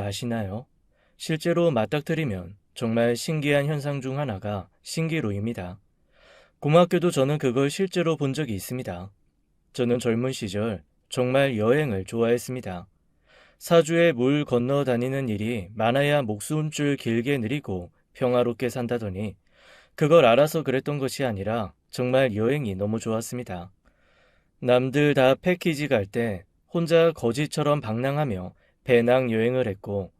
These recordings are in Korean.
아시나요? 실제로 맞닥뜨리면 정말 신기한 현상 중 하나가 신기루입니다. 고등학교도 저는 그걸 실제로 본 적이 있습니다. 저는 젊은 시절 정말 여행을 좋아했습니다. 사주에 물 건너 다니는 일이 많아야 목숨줄 길게 누리고 평화롭게 산다더니 그걸 알아서 그랬던 것이 아니라 정말 여행이 너무 좋았습니다. 남들 다 패키지 갈 때 혼자 거지처럼 방랑하며 배낭 여행을 했고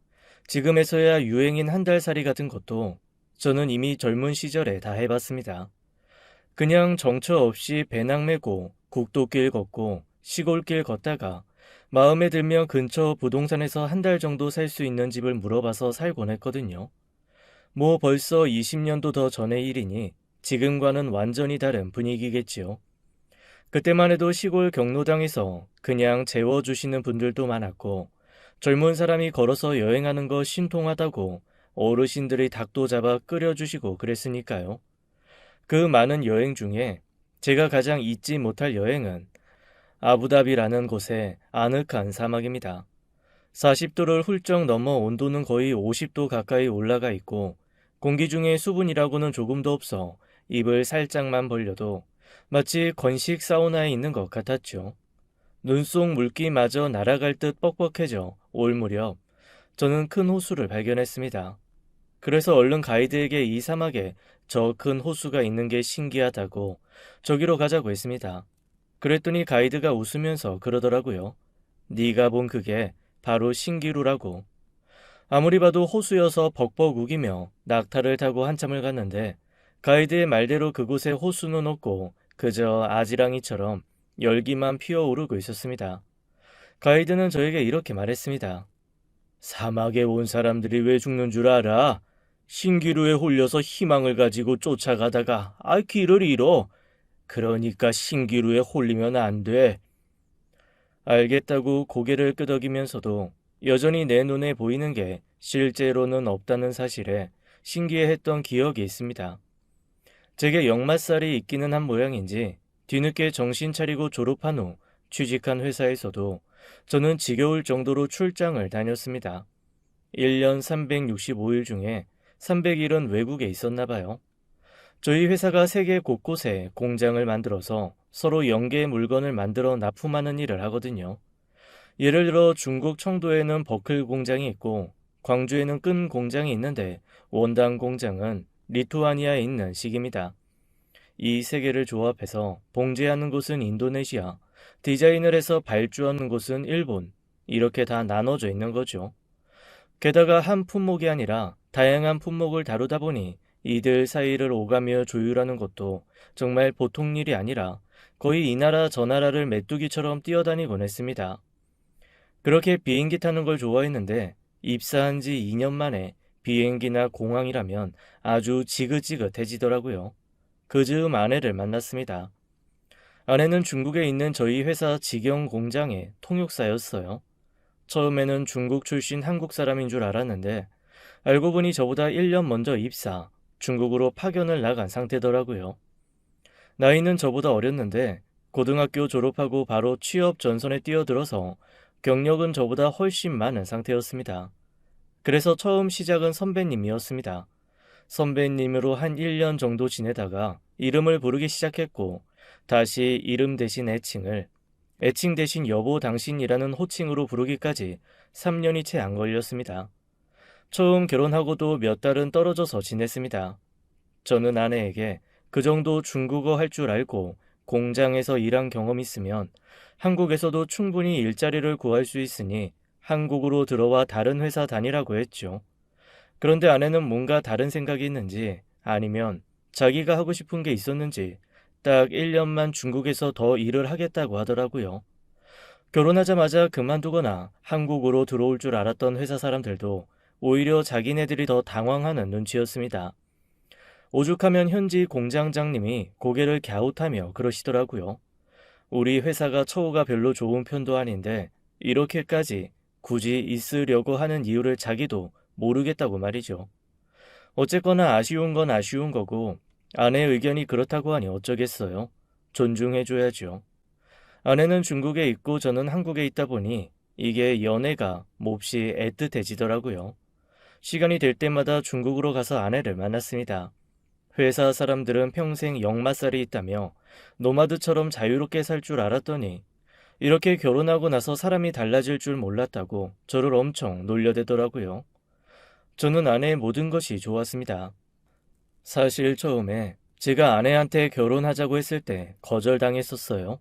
지금에서야 유행인 한 달살이 같은 것도 저는 이미 젊은 시절에 다 해봤습니다. 그냥 정처 없이 배낭 메고 국도길 걷고 시골길 걷다가 마음에 들면 근처 부동산에서 한 달 정도 살 수 있는 집을 물어봐서 살곤 했거든요. 뭐 벌써 20년도 더 전의 일이니 지금과는 완전히 다른 분위기겠지요. 그때만 해도 시골 경로당에서 그냥 재워주시는 분들도 많았고 젊은 사람이 걸어서 여행하는 거 신통하다고 어르신들이 닭도 잡아 끓여주시고 그랬으니까요. 그 많은 여행 중에 제가 가장 잊지 못할 여행은 아부다비라는 곳의 아늑한 사막입니다. 40도를 훌쩍 넘어 온도는 거의 50도 가까이 올라가 있고 공기 중에 수분이라고는 조금도 없어 입을 살짝만 벌려도 마치 건식 사우나에 있는 것 같았죠. 눈 속 물기마저 날아갈 듯 뻑뻑해져 올 무렵 저는 큰 호수를 발견했습니다. 그래서 얼른 가이드에게 이 사막에 저 큰 호수가 있는 게 신기하다고 저기로 가자고 했습니다. 그랬더니 가이드가 웃으면서 그러더라고요. 네가 본 그게 바로 신기루라고. 아무리 봐도 호수여서 벅벅 우기며 낙타를 타고 한참을 갔는데 가이드의 말대로 그곳에 호수는 없고 그저 아지랑이처럼 열기만 피어오르고 있었습니다. 가이드는 저에게 이렇게 말했습니다. 사막에 온 사람들이 왜 죽는 줄 알아? 신기루에 홀려서 희망을 가지고 쫓아가다가 길을 잃어. 그러니까 신기루에 홀리면 안 돼. 알겠다고 고개를 끄덕이면서도 여전히 내 눈에 보이는 게 실제로는 없다는 사실에 신기해했던 기억이 있습니다. 제게 역마살이 있기는 한 모양인지 뒤늦게 정신 차리고 졸업한 후 취직한 회사에서도 저는 지겨울 정도로 출장을 다녔습니다. 1년 365일 중에 300일은 외국에 있었나 봐요. 저희 회사가 세계 곳곳에 공장을 만들어서 서로 연계 물건을 만들어 납품하는 일을 하거든요. 예를 들어 중국 청도에는 버클 공장이 있고 광주에는 끈 공장이 있는데 원단 공장은 리투아니아에 있는 식입니다. 이 세 개를 조합해서 봉제하는 곳은 인도네시아, 디자인을 해서 발주하는 곳은 일본, 이렇게 다 나눠져 있는 거죠. 게다가 한 품목이 아니라 다양한 품목을 다루다 보니 이들 사이를 오가며 조율하는 것도 정말 보통 일이 아니라 거의 이 나라 저 나라를 메뚜기처럼 뛰어다니곤 했습니다. 그렇게 비행기 타는 걸 좋아했는데 입사한 지 2년 만에 비행기나 공항이라면 아주 지긋지긋해지더라고요. 그 즈음 아내를 만났습니다. 아내는 중국에 있는 저희 회사 직영 공장의 통역사였어요. 처음에는 중국 출신 한국 사람인 줄 알았는데 알고 보니 저보다 1년 먼저 입사, 중국으로 파견을 나간 상태더라고요. 나이는 저보다 어렸는데 고등학교 졸업하고 바로 취업 전선에 뛰어들어서 경력은 저보다 훨씬 많은 상태였습니다. 그래서 처음 시작은 선배님이었습니다. 선배님으로 한 1년 정도 지내다가 이름을 부르기 시작했고 다시 이름 대신 애칭 대신 여보 당신이라는 호칭으로 부르기까지 3년이 채 안 걸렸습니다. 처음 결혼하고도 몇 달은 떨어져서 지냈습니다. 저는 아내에게 그 정도 중국어 할 줄 알고 공장에서 일한 경험 있으면 한국에서도 충분히 일자리를 구할 수 있으니 한국으로 들어와 다른 회사 다니라고 했죠. 그런데 아내는 뭔가 다른 생각이 있는지 아니면 자기가 하고 싶은 게 있었는지 딱 1년만 중국에서 더 일을 하겠다고 하더라고요. 결혼하자마자 그만두거나 한국으로 들어올 줄 알았던 회사 사람들도 오히려 자기네들이 더 당황하는 눈치였습니다. 오죽하면 현지 공장장님이 고개를 갸웃하며 그러시더라고요. 우리 회사가 처우가 별로 좋은 편도 아닌데 이렇게까지 굳이 있으려고 하는 이유를 자기도 모르겠다고 말이죠. 어쨌거나 아쉬운 건 아쉬운 거고 아내의 의견이 그렇다고 하니 어쩌겠어요. 존중해줘야죠. 아내는 중국에 있고 저는 한국에 있다 보니 이게 연애가 몹시 애틋해지더라고요. 시간이 될 때마다 중국으로 가서 아내를 만났습니다. 회사 사람들은 평생 역마살이 있다며 노마드처럼 자유롭게 살 줄 알았더니 이렇게 결혼하고 나서 사람이 달라질 줄 몰랐다고 저를 엄청 놀려대더라고요. 저는 아내의 모든 것이 좋았습니다. 사실 처음에 제가 아내한테 결혼하자고 했을 때 거절당했었어요.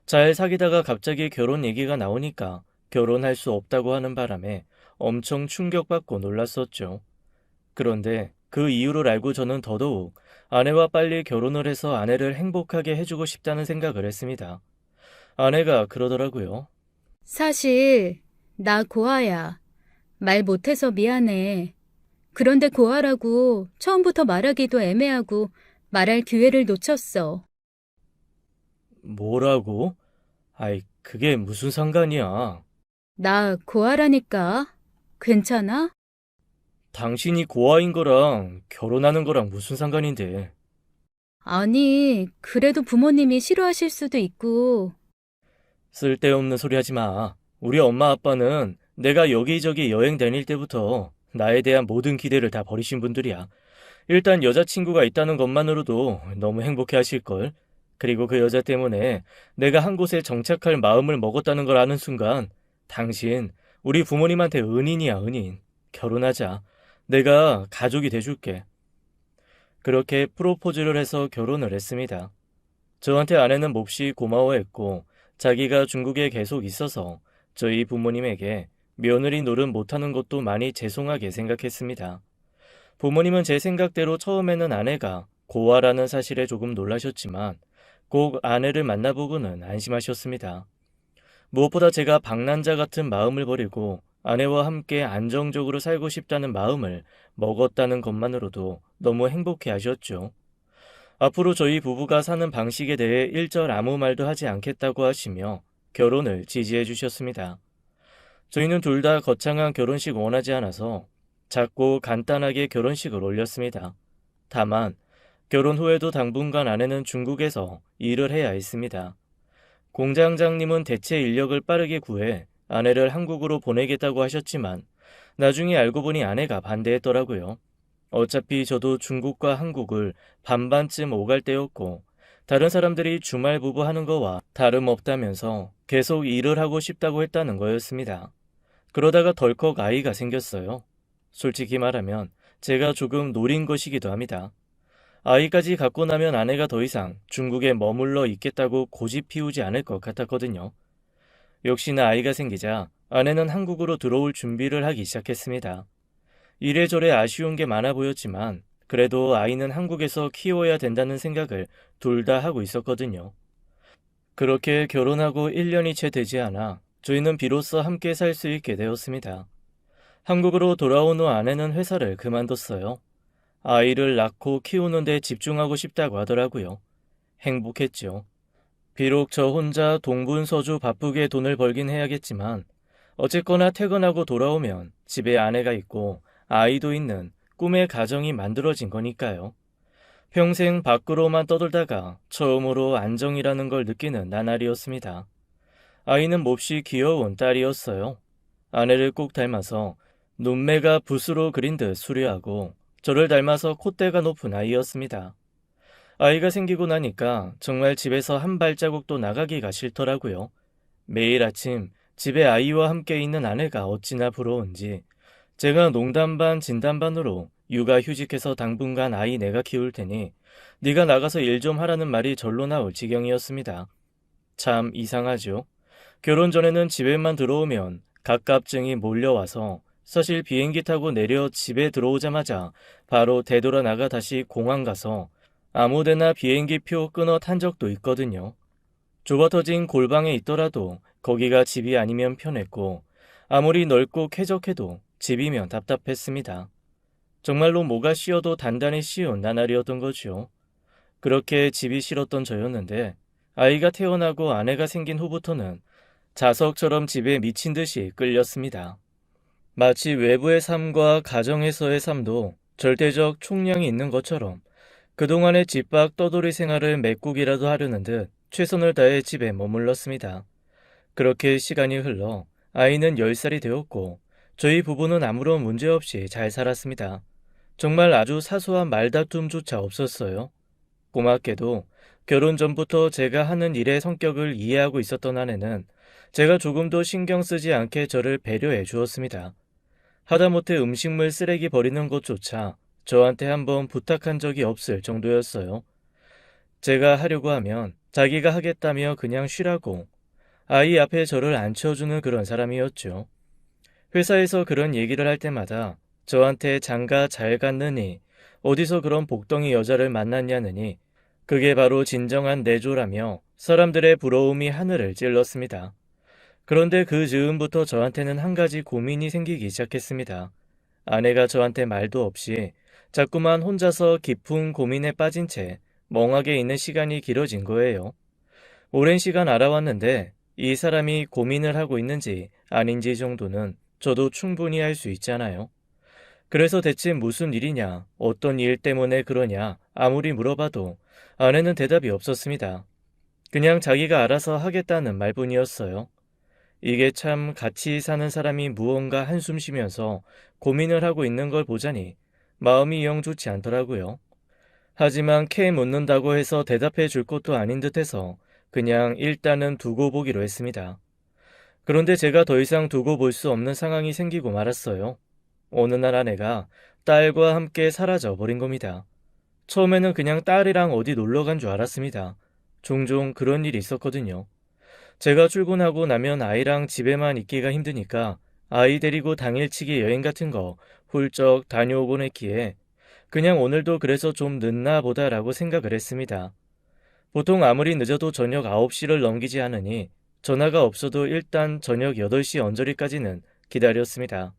잘 사귀다가 갑자기 결혼 얘기가 나오니까 결혼할 수 없다고 하는 바람에 엄청 충격받고 놀랐었죠. 그런데 그 이유를 알고 저는 더더욱 아내와 빨리 결혼을 해서 아내를 행복하게 해주고 싶다는 생각을 했습니다. 아내가 그러더라고요. 사실, 나 고아야. 말 못해서 미안해. 그런데 고아라고 처음부터 말하기도 애매하고 말할 기회를 놓쳤어. 뭐라고? 아이, 그게 무슨 상관이야. 나 고아라니까. 괜찮아? 당신이 고아인 거랑 결혼하는 거랑 무슨 상관인데. 아니, 그래도 부모님이 싫어하실 수도 있고. 쓸데없는 소리 하지 마. 우리 엄마 아빠는 내가 여기저기 여행 다닐 때부터 나에 대한 모든 기대를 다 버리신 분들이야. 일단 여자친구가 있다는 것만으로도 너무 행복해 하실걸. 그리고 그 여자 때문에 내가 한 곳에 정착할 마음을 먹었다는 걸 아는 순간 당신 우리 부모님한테 은인이야, 은인. 결혼하자. 내가 가족이 돼줄게. 그렇게 프로포즈를 해서 결혼을 했습니다. 저한테 아내는 몹시 고마워했고 자기가 중국에 계속 있어서 저희 부모님에게 며느리 노릇 못하는 것도 많이 죄송하게 생각했습니다. 부모님은 제 생각대로 처음에는 아내가 고아라는 사실에 조금 놀라셨지만 꼭 아내를 만나보고는 안심하셨습니다. 무엇보다 제가 방랑자 같은 마음을 버리고 아내와 함께 안정적으로 살고 싶다는 마음을 먹었다는 것만으로도 너무 행복해 하셨죠. 앞으로 저희 부부가 사는 방식에 대해 일절 아무 말도 하지 않겠다고 하시며 결혼을 지지해 주셨습니다. 저희는 둘 다 거창한 결혼식 원하지 않아서 작고 간단하게 결혼식을 올렸습니다. 다만 결혼 후에도 당분간 아내는 중국에서 일을 해야 했습니다. 공장장님은 대체 인력을 빠르게 구해 아내를 한국으로 보내겠다고 하셨지만 나중에 알고 보니 아내가 반대했더라고요. 어차피 저도 중국과 한국을 반반쯤 오갈 때였고 다른 사람들이 주말 부부 하는 거와 다름없다면서 계속 일을 하고 싶다고 했다는 거였습니다. 그러다가 덜컥 아이가 생겼어요. 솔직히 말하면 제가 조금 노린 것이기도 합니다. 아이까지 갖고 나면 아내가 더 이상 중국에 머물러 있겠다고 고집 피우지 않을 것 같았거든요. 역시나 아이가 생기자 아내는 한국으로 들어올 준비를 하기 시작했습니다. 이래저래 아쉬운 게 많아 보였지만 그래도 아이는 한국에서 키워야 된다는 생각을 둘 다 하고 있었거든요. 그렇게 결혼하고 1년이 채 되지 않아 저희는 비로소 함께 살 수 있게 되었습니다. 한국으로 돌아온 후 아내는 회사를 그만뒀어요. 아이를 낳고 키우는 데 집중하고 싶다고 하더라고요. 행복했죠. 비록 저 혼자 동분서주 바쁘게 돈을 벌긴 해야겠지만 어쨌거나 퇴근하고 돌아오면 집에 아내가 있고 아이도 있는 꿈의 가정이 만들어진 거니까요. 평생 밖으로만 떠돌다가 처음으로 안정이라는 걸 느끼는 나날이었습니다. 아이는 몹시 귀여운 딸이었어요. 아내를 꼭 닮아서 눈매가 붓으로 그린 듯 수려하고 저를 닮아서 콧대가 높은 아이였습니다. 아이가 생기고 나니까 정말 집에서 한 발자국도 나가기가 싫더라고요. 매일 아침 집에 아이와 함께 있는 아내가 어찌나 부러운지 제가 농담 반 진담 반으로 육아휴직해서 당분간 아이 내가 키울 테니 네가 나가서 일 좀 하라는 말이 절로 나올 지경이었습니다. 참 이상하죠. 결혼 전에는 집에만 들어오면 갑갑증이 몰려와서 사실 비행기 타고 내려 집에 들어오자마자 바로 되돌아 나가 다시 공항 가서 아무데나 비행기표 끊어 탄 적도 있거든요. 좁아터진 골방에 있더라도 거기가 집이 아니면 편했고 아무리 넓고 쾌적해도 집이면 답답했습니다. 정말로 뭐가 쉬어도 단단히 쉬운 나날이었던 거죠. 그렇게 집이 싫었던 저였는데 아이가 태어나고 아내가 생긴 후부터는 자석처럼 집에 미친 듯이 끌렸습니다. 마치 외부의 삶과 가정에서의 삶도 절대적 총량이 있는 것처럼 그동안의 집 밖 떠돌이 생활을 메꾸기라도 하려는 듯 최선을 다해 집에 머물렀습니다. 그렇게 시간이 흘러 아이는 10살이 되었고 저희 부부는 아무런 문제 없이 잘 살았습니다. 정말 아주 사소한 말다툼조차 없었어요. 고맙게도 결혼 전부터 제가 하는 일의 성격을 이해하고 있었던 아내는 제가 조금도 신경 쓰지 않게 저를 배려해 주었습니다. 하다못해 음식물 쓰레기 버리는 것조차 저한테 한번 부탁한 적이 없을 정도였어요. 제가 하려고 하면 자기가 하겠다며 그냥 쉬라고 아이 앞에 저를 앉혀주는 그런 사람이었죠. 회사에서 그런 얘기를 할 때마다 저한테 장가 잘 갔느니 어디서 그런 복덩이 여자를 만났냐느니 그게 바로 진정한 내조라며 사람들의 부러움이 하늘을 찔렀습니다. 그런데 그 즈음부터 저한테는 한 가지 고민이 생기기 시작했습니다. 아내가 저한테 말도 없이 자꾸만 혼자서 깊은 고민에 빠진 채 멍하게 있는 시간이 길어진 거예요. 오랜 시간 알아왔는데 이 사람이 고민을 하고 있는지 아닌지 정도는 저도 충분히 알 수 있잖아요. 그래서 대체 무슨 일이냐, 어떤 일 때문에 그러냐 아무리 물어봐도 아내는 대답이 없었습니다. 그냥 자기가 알아서 하겠다는 말뿐이었어요. 이게 참 같이 사는 사람이 무언가 한숨 쉬면서 고민을 하고 있는 걸 보자니 마음이 영 좋지 않더라고요. 하지만 캐 묻는다고 해서 대답해 줄 것도 아닌 듯해서 그냥 일단은 두고 보기로 했습니다. 그런데 제가 더 이상 두고 볼 수 없는 상황이 생기고 말았어요. 어느 날 아내가 딸과 함께 사라져 버린 겁니다. 처음에는 그냥 딸이랑 어디 놀러 간 줄 알았습니다. 종종 그런 일이 있었거든요. 제가 출근하고 나면 아이랑 집에만 있기가 힘드니까 아이 데리고 당일치기 여행 같은 거 훌쩍 다녀오곤 했기에 그냥 오늘도 그래서 좀 늦나 보다라고 생각을 했습니다. 보통 아무리 늦어도 저녁 9시를 넘기지 않으니 전화가 없어도 일단 저녁 8시 언저리까지는 기다렸습니다.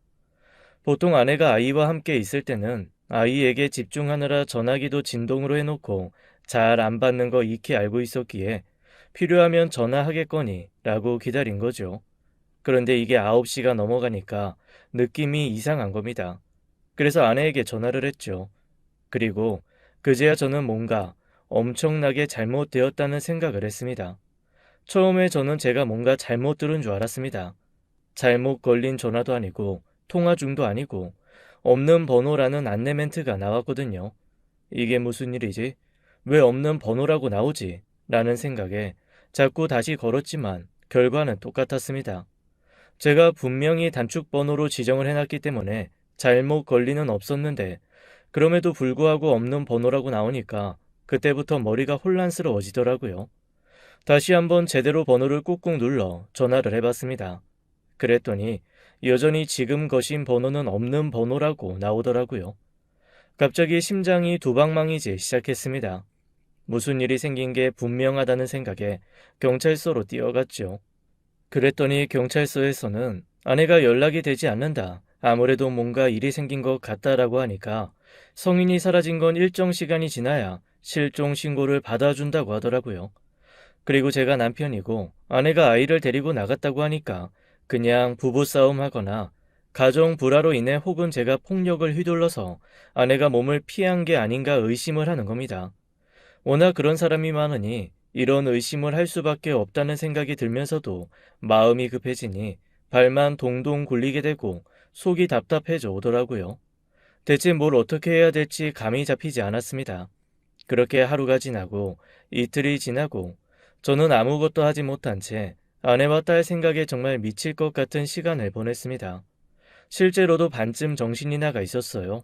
보통 아내가 아이와 함께 있을 때는 아이에게 집중하느라 전화기도 진동으로 해놓고 잘 안 받는 거 익히 알고 있었기에 필요하면 전화하겠거니 라고 기다린 거죠. 그런데 이게 9시가 넘어가니까 느낌이 이상한 겁니다. 그래서 아내에게 전화를 했죠. 그리고 그제야 저는 뭔가 엄청나게 잘못되었다는 생각을 했습니다. 처음에 저는 제가 뭔가 잘못 들은 줄 알았습니다. 잘못 걸린 전화도 아니고 통화 중도 아니고 없는 번호라는 안내 멘트가 나왔거든요. 이게 무슨 일이지? 왜 없는 번호라고 나오지? 라는 생각에 자꾸 다시 걸었지만 결과는 똑같았습니다. 제가 분명히 단축 번호로 지정을 해놨기 때문에 잘못 걸리는 없었는데 그럼에도 불구하고 없는 번호라고 나오니까 그때부터 머리가 혼란스러워지더라고요. 다시 한번 제대로 번호를 꾹꾹 눌러 전화를 해봤습니다. 그랬더니 여전히 지금 거신 번호는 없는 번호라고 나오더라고요. 갑자기 심장이 두방망이질 시작했습니다. 무슨 일이 생긴 게 분명하다는 생각에 경찰서로 뛰어갔죠. 그랬더니 경찰서에서는 아내가 연락이 되지 않는다. 아무래도 뭔가 일이 생긴 것 같다라고 하니까 성인이 사라진 건 일정 시간이 지나야 실종 신고를 받아준다고 하더라고요. 그리고 제가 남편이고 아내가 아이를 데리고 나갔다고 하니까 그냥 부부싸움 하거나 가정 불화로 인해 혹은 제가 폭력을 휘둘러서 아내가 몸을 피한 게 아닌가 의심을 하는 겁니다. 워낙 그런 사람이 많으니 이런 의심을 할 수밖에 없다는 생각이 들면서도 마음이 급해지니 발만 동동 굴리게 되고 속이 답답해져 오더라고요. 대체 뭘 어떻게 해야 될지 감이 잡히지 않았습니다. 그렇게 하루가 지나고 이틀이 지나고 저는 아무것도 하지 못한 채 아내와 딸 생각에 정말 미칠 것 같은 시간을 보냈습니다. 실제로도 반쯤 정신이 나가 있었어요.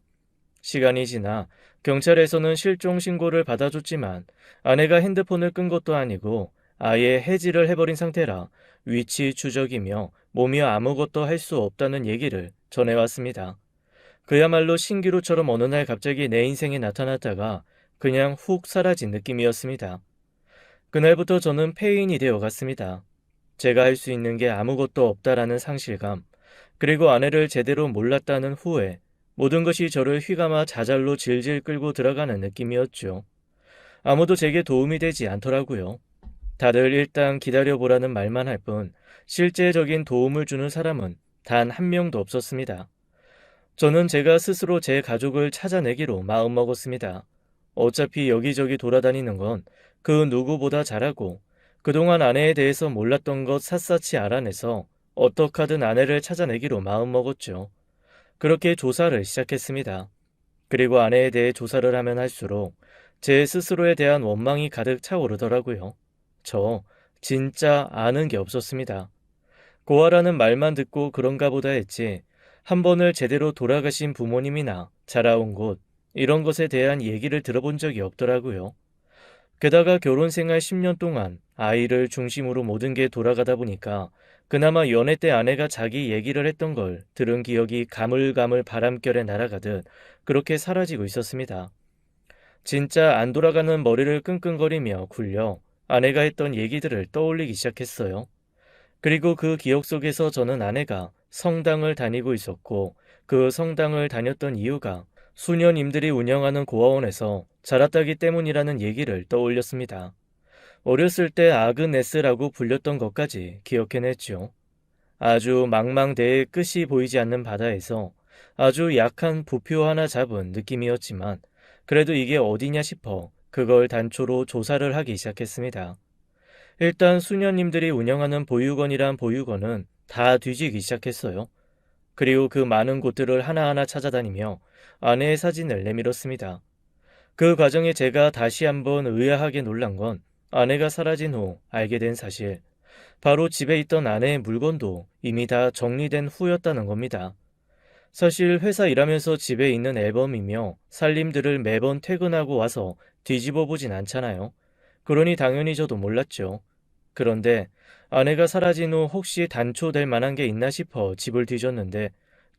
시간이 지나 경찰에서는 실종 신고를 받아줬지만 아내가 핸드폰을 끈 것도 아니고 아예 해지를 해버린 상태라 위치 추적이며 몸이 아무것도 할 수 없다는 얘기를 전해왔습니다. 그야말로 신기루처럼 어느 날 갑자기 내 인생에 나타났다가 그냥 훅 사라진 느낌이었습니다. 그날부터 저는 폐인이 되어 갔습니다. 제가 할 수 있는 게 아무것도 없다라는 상실감, 그리고 아내를 제대로 몰랐다는 후회, 모든 것이 저를 휘감아 자잘로 질질 끌고 들어가는 느낌이었죠. 아무도 제게 도움이 되지 않더라고요. 다들 일단 기다려보라는 말만 할 뿐 실제적인 도움을 주는 사람은 단 한 명도 없었습니다. 저는 제가 스스로 제 가족을 찾아내기로 마음먹었습니다. 어차피 여기저기 돌아다니는 건 그 누구보다 잘하고 그동안 아내에 대해서 몰랐던 것 샅샅이 알아내서 어떡하든 아내를 찾아내기로 마음먹었죠. 그렇게 조사를 시작했습니다. 그리고 아내에 대해 조사를 하면 할수록 제 스스로에 대한 원망이 가득 차오르더라고요. 저 진짜 아는 게 없었습니다. 고아라는 말만 듣고 그런가 보다 했지 한 번을 제대로 돌아가신 부모님이나 자라온 곳 이런 것에 대한 얘기를 들어본 적이 없더라고요. 게다가 결혼 생활 10년 동안 아이를 중심으로 모든 게 돌아가다 보니까 그나마 연애 때 아내가 자기 얘기를 했던 걸 들은 기억이 가물가물 바람결에 날아가듯 그렇게 사라지고 있었습니다. 진짜 안 돌아가는 머리를 끙끙거리며 굴려 아내가 했던 얘기들을 떠올리기 시작했어요. 그리고 그 기억 속에서 저는 아내가 성당을 다니고 있었고 그 성당을 다녔던 이유가 수녀님들이 운영하는 고아원에서 자랐다기 때문이라는 얘기를 떠올렸습니다. 어렸을 때 아그네스라고 불렸던 것까지 기억해냈죠. 아주 망망대해 끝이 보이지 않는 바다에서 아주 약한 부표 하나 잡은 느낌이었지만 그래도 이게 어디냐 싶어 그걸 단초로 조사를 하기 시작했습니다. 일단 수녀님들이 운영하는 보육원이란 보육원은 다 뒤지기 시작했어요. 그리고 그 많은 곳들을 하나하나 찾아다니며 아내의 사진을 내밀었습니다. 그 과정에 제가 다시 한번 의아하게 놀란 건 아내가 사라진 후 알게 된 사실. 바로 집에 있던 아내의 물건도 이미 다 정리된 후였다는 겁니다. 사실 회사 일하면서 집에 있는 앨범이며 살림들을 매번 퇴근하고 와서 뒤집어 보진 않잖아요. 그러니 당연히 저도 몰랐죠. 그런데 아내가 사라진 후 혹시 단초될 만한 게 있나 싶어 집을 뒤졌는데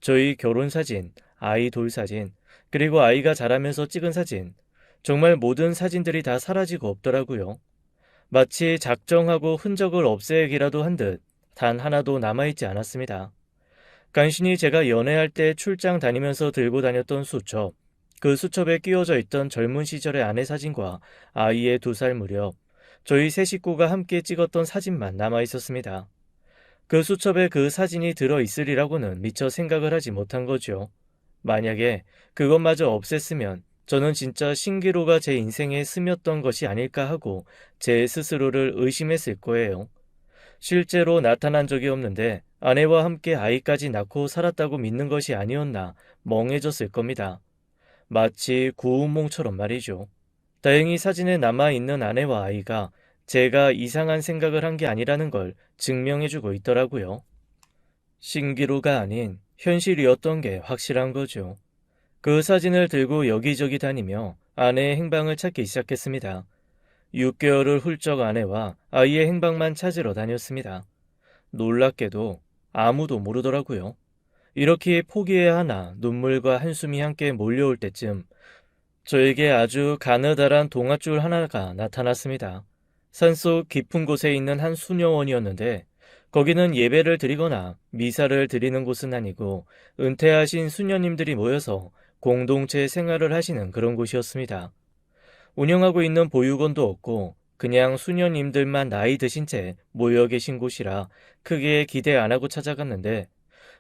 저희 결혼 사진, 아이 돌 사진, 그리고 아이가 자라면서 찍은 사진, 정말 모든 사진들이 다 사라지고 없더라고요. 마치 작정하고 흔적을 없애기라도 한 듯 단 하나도 남아있지 않았습니다. 간신히 제가 연애할 때 출장 다니면서 들고 다녔던 수첩, 그 수첩에 끼워져 있던 젊은 시절의 아내 사진과 아이의 2살 무렵, 저희 세 식구가 함께 찍었던 사진만 남아있었습니다. 그 수첩에 그 사진이 들어있으리라고는 미처 생각을 하지 못한 거죠. 만약에 그것마저 없앴으면 저는 진짜 신기루가 제 인생에 스며던 것이 아닐까 하고 제 스스로를 의심했을 거예요. 실제로 나타난 적이 없는데 아내와 함께 아이까지 낳고 살았다고 믿는 것이 아니었나 멍해졌을 겁니다. 마치 구운몽처럼 말이죠. 다행히 사진에 남아있는 아내와 아이가 제가 이상한 생각을 한 게 아니라는 걸 증명해주고 있더라고요. 신기루가 아닌 현실이었던 게 확실한 거죠. 그 사진을 들고 여기저기 다니며 아내의 행방을 찾기 시작했습니다. 6개월을 훌쩍 아내와 아이의 행방만 찾으러 다녔습니다. 놀랍게도 아무도 모르더라고요. 이렇게 포기해야 하나 눈물과 한숨이 함께 몰려올 때쯤 저에게 아주 가느다란 동아줄 하나가 나타났습니다. 산속 깊은 곳에 있는 한 수녀원이었는데 거기는 예배를 드리거나 미사를 드리는 곳은 아니고 은퇴하신 수녀님들이 모여서 공동체 생활을 하시는 그런 곳이었습니다. 운영하고 있는 보육원도 없고 그냥 수녀님들만 나이 드신 채 모여 계신 곳이라 크게 기대 안 하고 찾아갔는데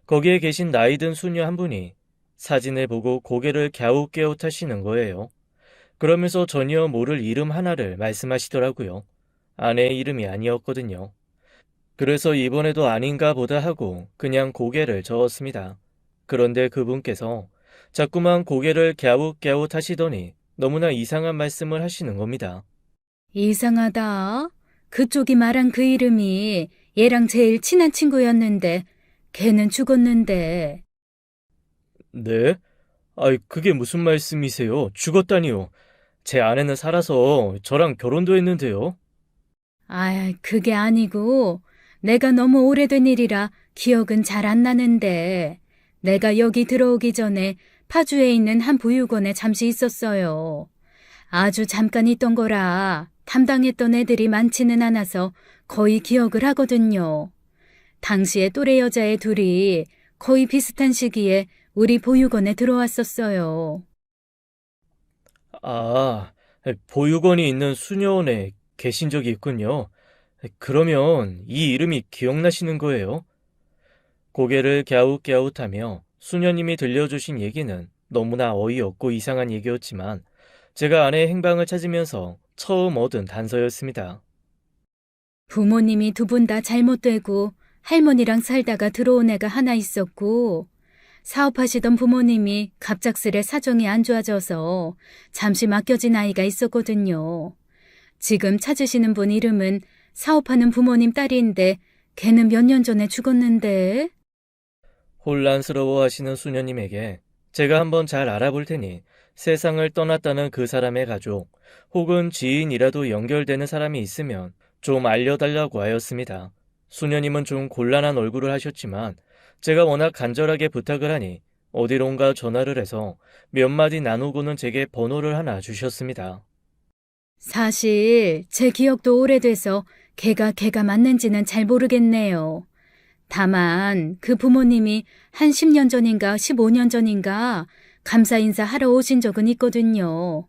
거기에 계신 나이 든 수녀 한 분이 사진을 보고 고개를 갸웃갸웃하시는 거예요. 그러면서 전혀 모를 이름 하나를 말씀하시더라고요. 아내의 이름이 아니었거든요. 그래서 이번에도 아닌가 보다 하고 그냥 고개를 저었습니다. 그런데 그분께서 자꾸만 고개를 갸웃갸웃 하시더니 너무나 이상한 말씀을 하시는 겁니다. 이상하다. 그쪽이 말한 그 이름이 얘랑 제일 친한 친구였는데 걔는 죽었는데. 네? 아이, 그게 무슨 말씀이세요? 죽었다니요. 제 아내는 살아서 저랑 결혼도 했는데요. 아, 그게 아니고 내가 너무 오래된 일이라 기억은 잘 안 나는데 내가 여기 들어오기 전에 파주에 있는 한 보육원에 잠시 있었어요. 아주 잠깐 있던 거라 담당했던 애들이 많지는 않아서 거의 기억을 하거든요. 당시에 또래 여자애 둘이 거의 비슷한 시기에 우리 보육원에 들어왔었어요. 아, 보육원이 있는 수녀원에 계신 적이 있군요. 그러면 이 이름이 기억나시는 거예요? 고개를 갸웃갸웃하며 수녀님이 들려주신 얘기는 너무나 어이없고 이상한 얘기였지만 제가 아내의 행방을 찾으면서 처음 얻은 단서였습니다. 부모님이 두 분 다 잘못되고 할머니랑 살다가 들어온 애가 하나 있었고, 사업하시던 부모님이 갑작스레 사정이 안 좋아져서 잠시 맡겨진 아이가 있었거든요. 지금 찾으시는 분 이름은 사업하는 부모님 딸인데 걔는 몇 년 전에 죽었는데. 혼란스러워하시는 수녀님에게 제가 한번 잘 알아볼 테니 세상을 떠났다는 그 사람의 가족 혹은 지인이라도 연결되는 사람이 있으면 좀 알려달라고 하였습니다. 수녀님은 좀 곤란한 얼굴을 하셨지만 제가 워낙 간절하게 부탁을 하니 어디론가 전화를 해서 몇 마디 나누고는 제게 번호를 하나 주셨습니다. 사실 제 기억도 오래돼서 걔가 맞는지는 잘 모르겠네요. 다만 그 부모님이 한 10년 전인가 15년 전인가 감사 인사하러 오신 적은 있거든요.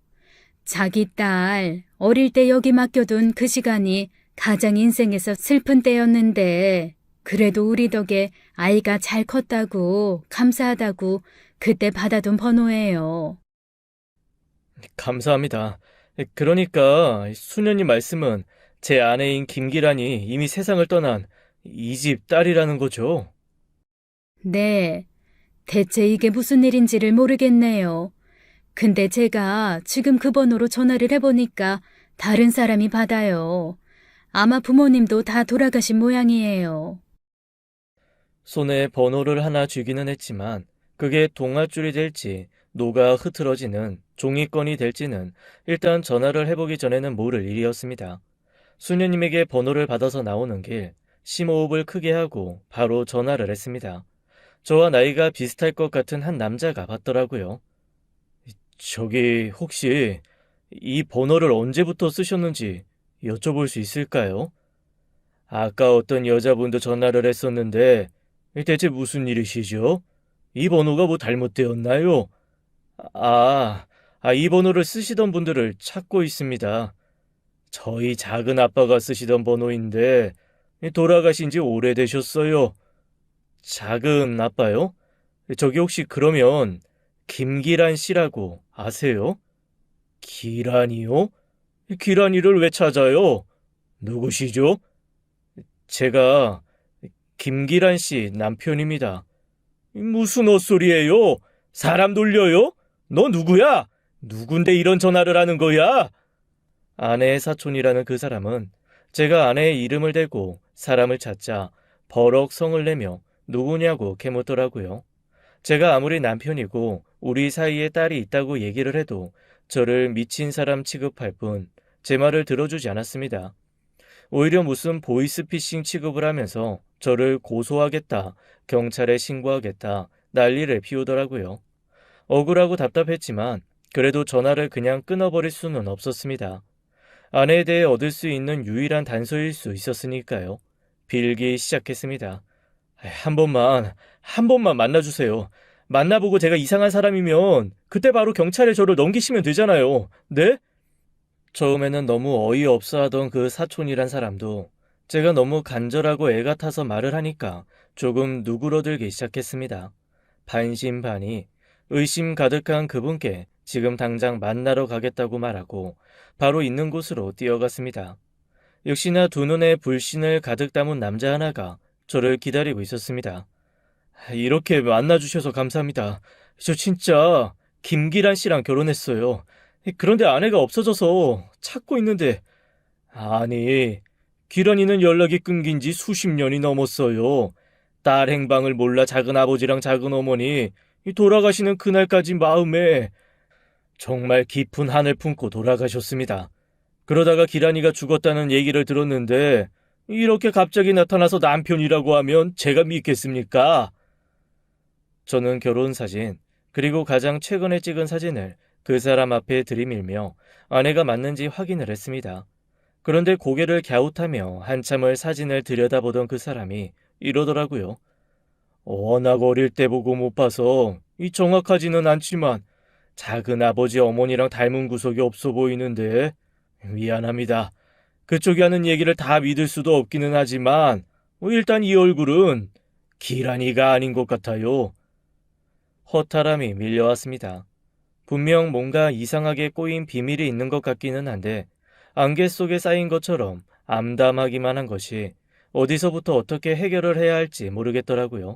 자기 딸 어릴 때 여기 맡겨둔 그 시간이 가장 인생에서 슬픈 때였는데 그래도 우리 덕에 아이가 잘 컸다고 감사하다고 그때 받아둔 번호예요. 감사합니다. 그러니까 수녀님 말씀은 제 아내인 김기란이 이미 세상을 떠난 이 집 딸이라는 거죠? 네, 대체 이게 무슨 일인지를 모르겠네요. 근데 제가 지금 그 번호로 전화를 해보니까 다른 사람이 받아요. 아마 부모님도 다 돌아가신 모양이에요. 손에 번호를 하나 쥐기는 했지만 그게 동아줄이 될지 녹아 흐트러지는 종이건이 될지는 일단 전화를 해보기 전에는 모를 일이었습니다. 수녀님에게 번호를 받아서 나오는 길 심호흡을 크게 하고 바로 전화를 했습니다. 저와 나이가 비슷할 것 같은 한 남자가 받더라고요. 저기 혹시 이 번호를 언제부터 쓰셨는지 여쭤볼 수 있을까요? 아까 어떤 여자분도 전화를 했었는데 대체 무슨 일이시죠? 이 번호가 뭐 잘못되었나요? 아, 이 번호를 쓰시던 분들을 찾고 있습니다. 저희 작은 아빠가 쓰시던 번호인데 돌아가신 지 오래되셨어요. 작은 아빠요? 저기 혹시 그러면 김기란 씨라고 아세요? 기란이요? 기란이를 왜 찾아요? 누구시죠? 제가 김기란 씨 남편입니다. 무슨 헛소리예요? 사람 놀려요? 너 누구야? 누군데 이런 전화를 하는 거야? 아내의 사촌이라는 그 사람은 제가 아내의 이름을 대고 사람을 찾자 버럭 성을 내며 누구냐고 캐묻더라고요. 제가 아무리 남편이고 우리 사이에 딸이 있다고 얘기를 해도 저를 미친 사람 취급할 뿐 제 말을 들어주지 않았습니다. 오히려 무슨 보이스피싱 취급을 하면서 저를 고소하겠다, 경찰에 신고하겠다, 난리를 피우더라고요. 억울하고 답답했지만 그래도 전화를 그냥 끊어버릴 수는 없었습니다. 아내에 대해 얻을 수 있는 유일한 단서일 수 있었으니까요. 빌기 시작했습니다. 한 번만 만나주세요. 만나보고 제가 이상한 사람이면 그때 바로 경찰에 저를 넘기시면 되잖아요. 네? 처음에는 너무 어이없어 하던 그 사촌이란 사람도 제가 너무 간절하고 애같아서 말을 하니까 조금 누그러들기 시작했습니다. 반신반의, 의심 가득한 그분께 지금 당장 만나러 가겠다고 말하고 바로 있는 곳으로 뛰어갔습니다. 역시나 두 눈에 불신을 가득 담은 남자 하나가 저를 기다리고 있었습니다. 이렇게 만나주셔서 감사합니다. 저 진짜 김기란 씨랑 결혼했어요. 그런데 아내가 없어져서 찾고 있는데, 아니, 기란이는 연락이 끊긴 지 수십 년이 넘었어요. 딸 행방을 몰라 작은 아버지랑 작은 어머니 돌아가시는 그날까지 마음에 정말 깊은 한을 품고 돌아가셨습니다. 그러다가 기란이가 죽었다는 얘기를 들었는데 이렇게 갑자기 나타나서 남편이라고 하면 제가 믿겠습니까? 저는 결혼 사진, 그리고 가장 최근에 찍은 사진을 그 사람 앞에 들이밀며 아내가 맞는지 확인을 했습니다. 그런데 고개를 갸웃하며 한참을 사진을 들여다보던 그 사람이 이러더라고요. 워낙 어릴 때 보고 못 봐서 정확하지는 않지만 작은 아버지 어머니랑 닮은 구석이 없어 보이는데 미안합니다. 그쪽이 하는 얘기를 다 믿을 수도 없기는 하지만 일단 이 얼굴은 기란이가 아닌 것 같아요. 허탈함이 밀려왔습니다. 분명 뭔가 이상하게 꼬인 비밀이 있는 것 같기는 한데 안개 속에 쌓인 것처럼 암담하기만 한 것이 어디서부터 어떻게 해결을 해야 할지 모르겠더라고요.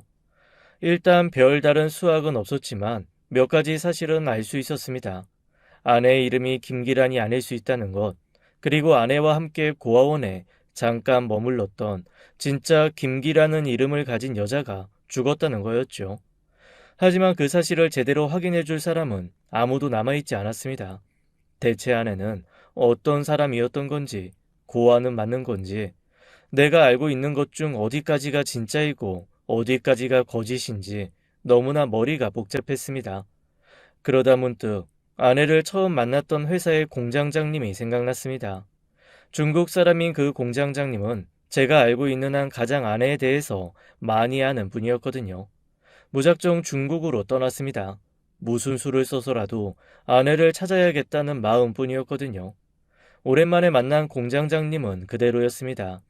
일단 별다른 수확은 없었지만 몇 가지 사실은 알 수 있었습니다. 아내의 이름이 김기란이 아닐 수 있다는 것, 그리고 아내와 함께 고아원에 잠깐 머물렀던 진짜 김기라는 이름을 가진 여자가 죽었다는 거였죠. 하지만 그 사실을 제대로 확인해 줄 사람은 아무도 남아있지 않았습니다. 대체 아내는 어떤 사람이었던 건지, 고아는 맞는 건지, 내가 알고 있는 것 중 어디까지가 진짜이고 어디까지가 거짓인지 너무나 머리가 복잡했습니다. 그러다 문득 아내를 처음 만났던 회사의 공장장님이 생각났습니다. 중국 사람인 그 공장장님은 제가 알고 있는 한 가장 아내에 대해서 많이 아는 분이었거든요. 무작정 중국으로 떠났습니다. 무슨 수를 써서라도 아내를 찾아야겠다는 마음뿐이었거든요. 오랜만에 만난 공장장님은 그대로였습니다.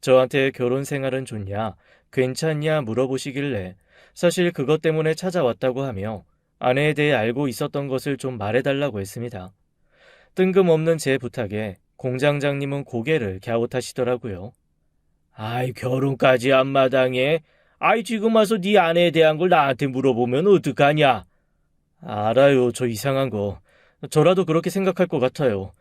저한테 결혼 생활은 좋냐, 괜찮냐 물어보시길래 사실 그것 때문에 찾아왔다고 하며 아내에 대해 알고 있었던 것을 좀 말해달라고 했습니다. 뜬금없는 제 부탁에 공장장님은 고개를 갸웃하시더라고요. 아이, 결혼까지 안 마당해? 아이, 지금 와서 네 아내에 대한 걸 나한테 물어보면 어떡하냐? 알아요, 저 이상한 거. 저라도 그렇게 생각할 것 같아요.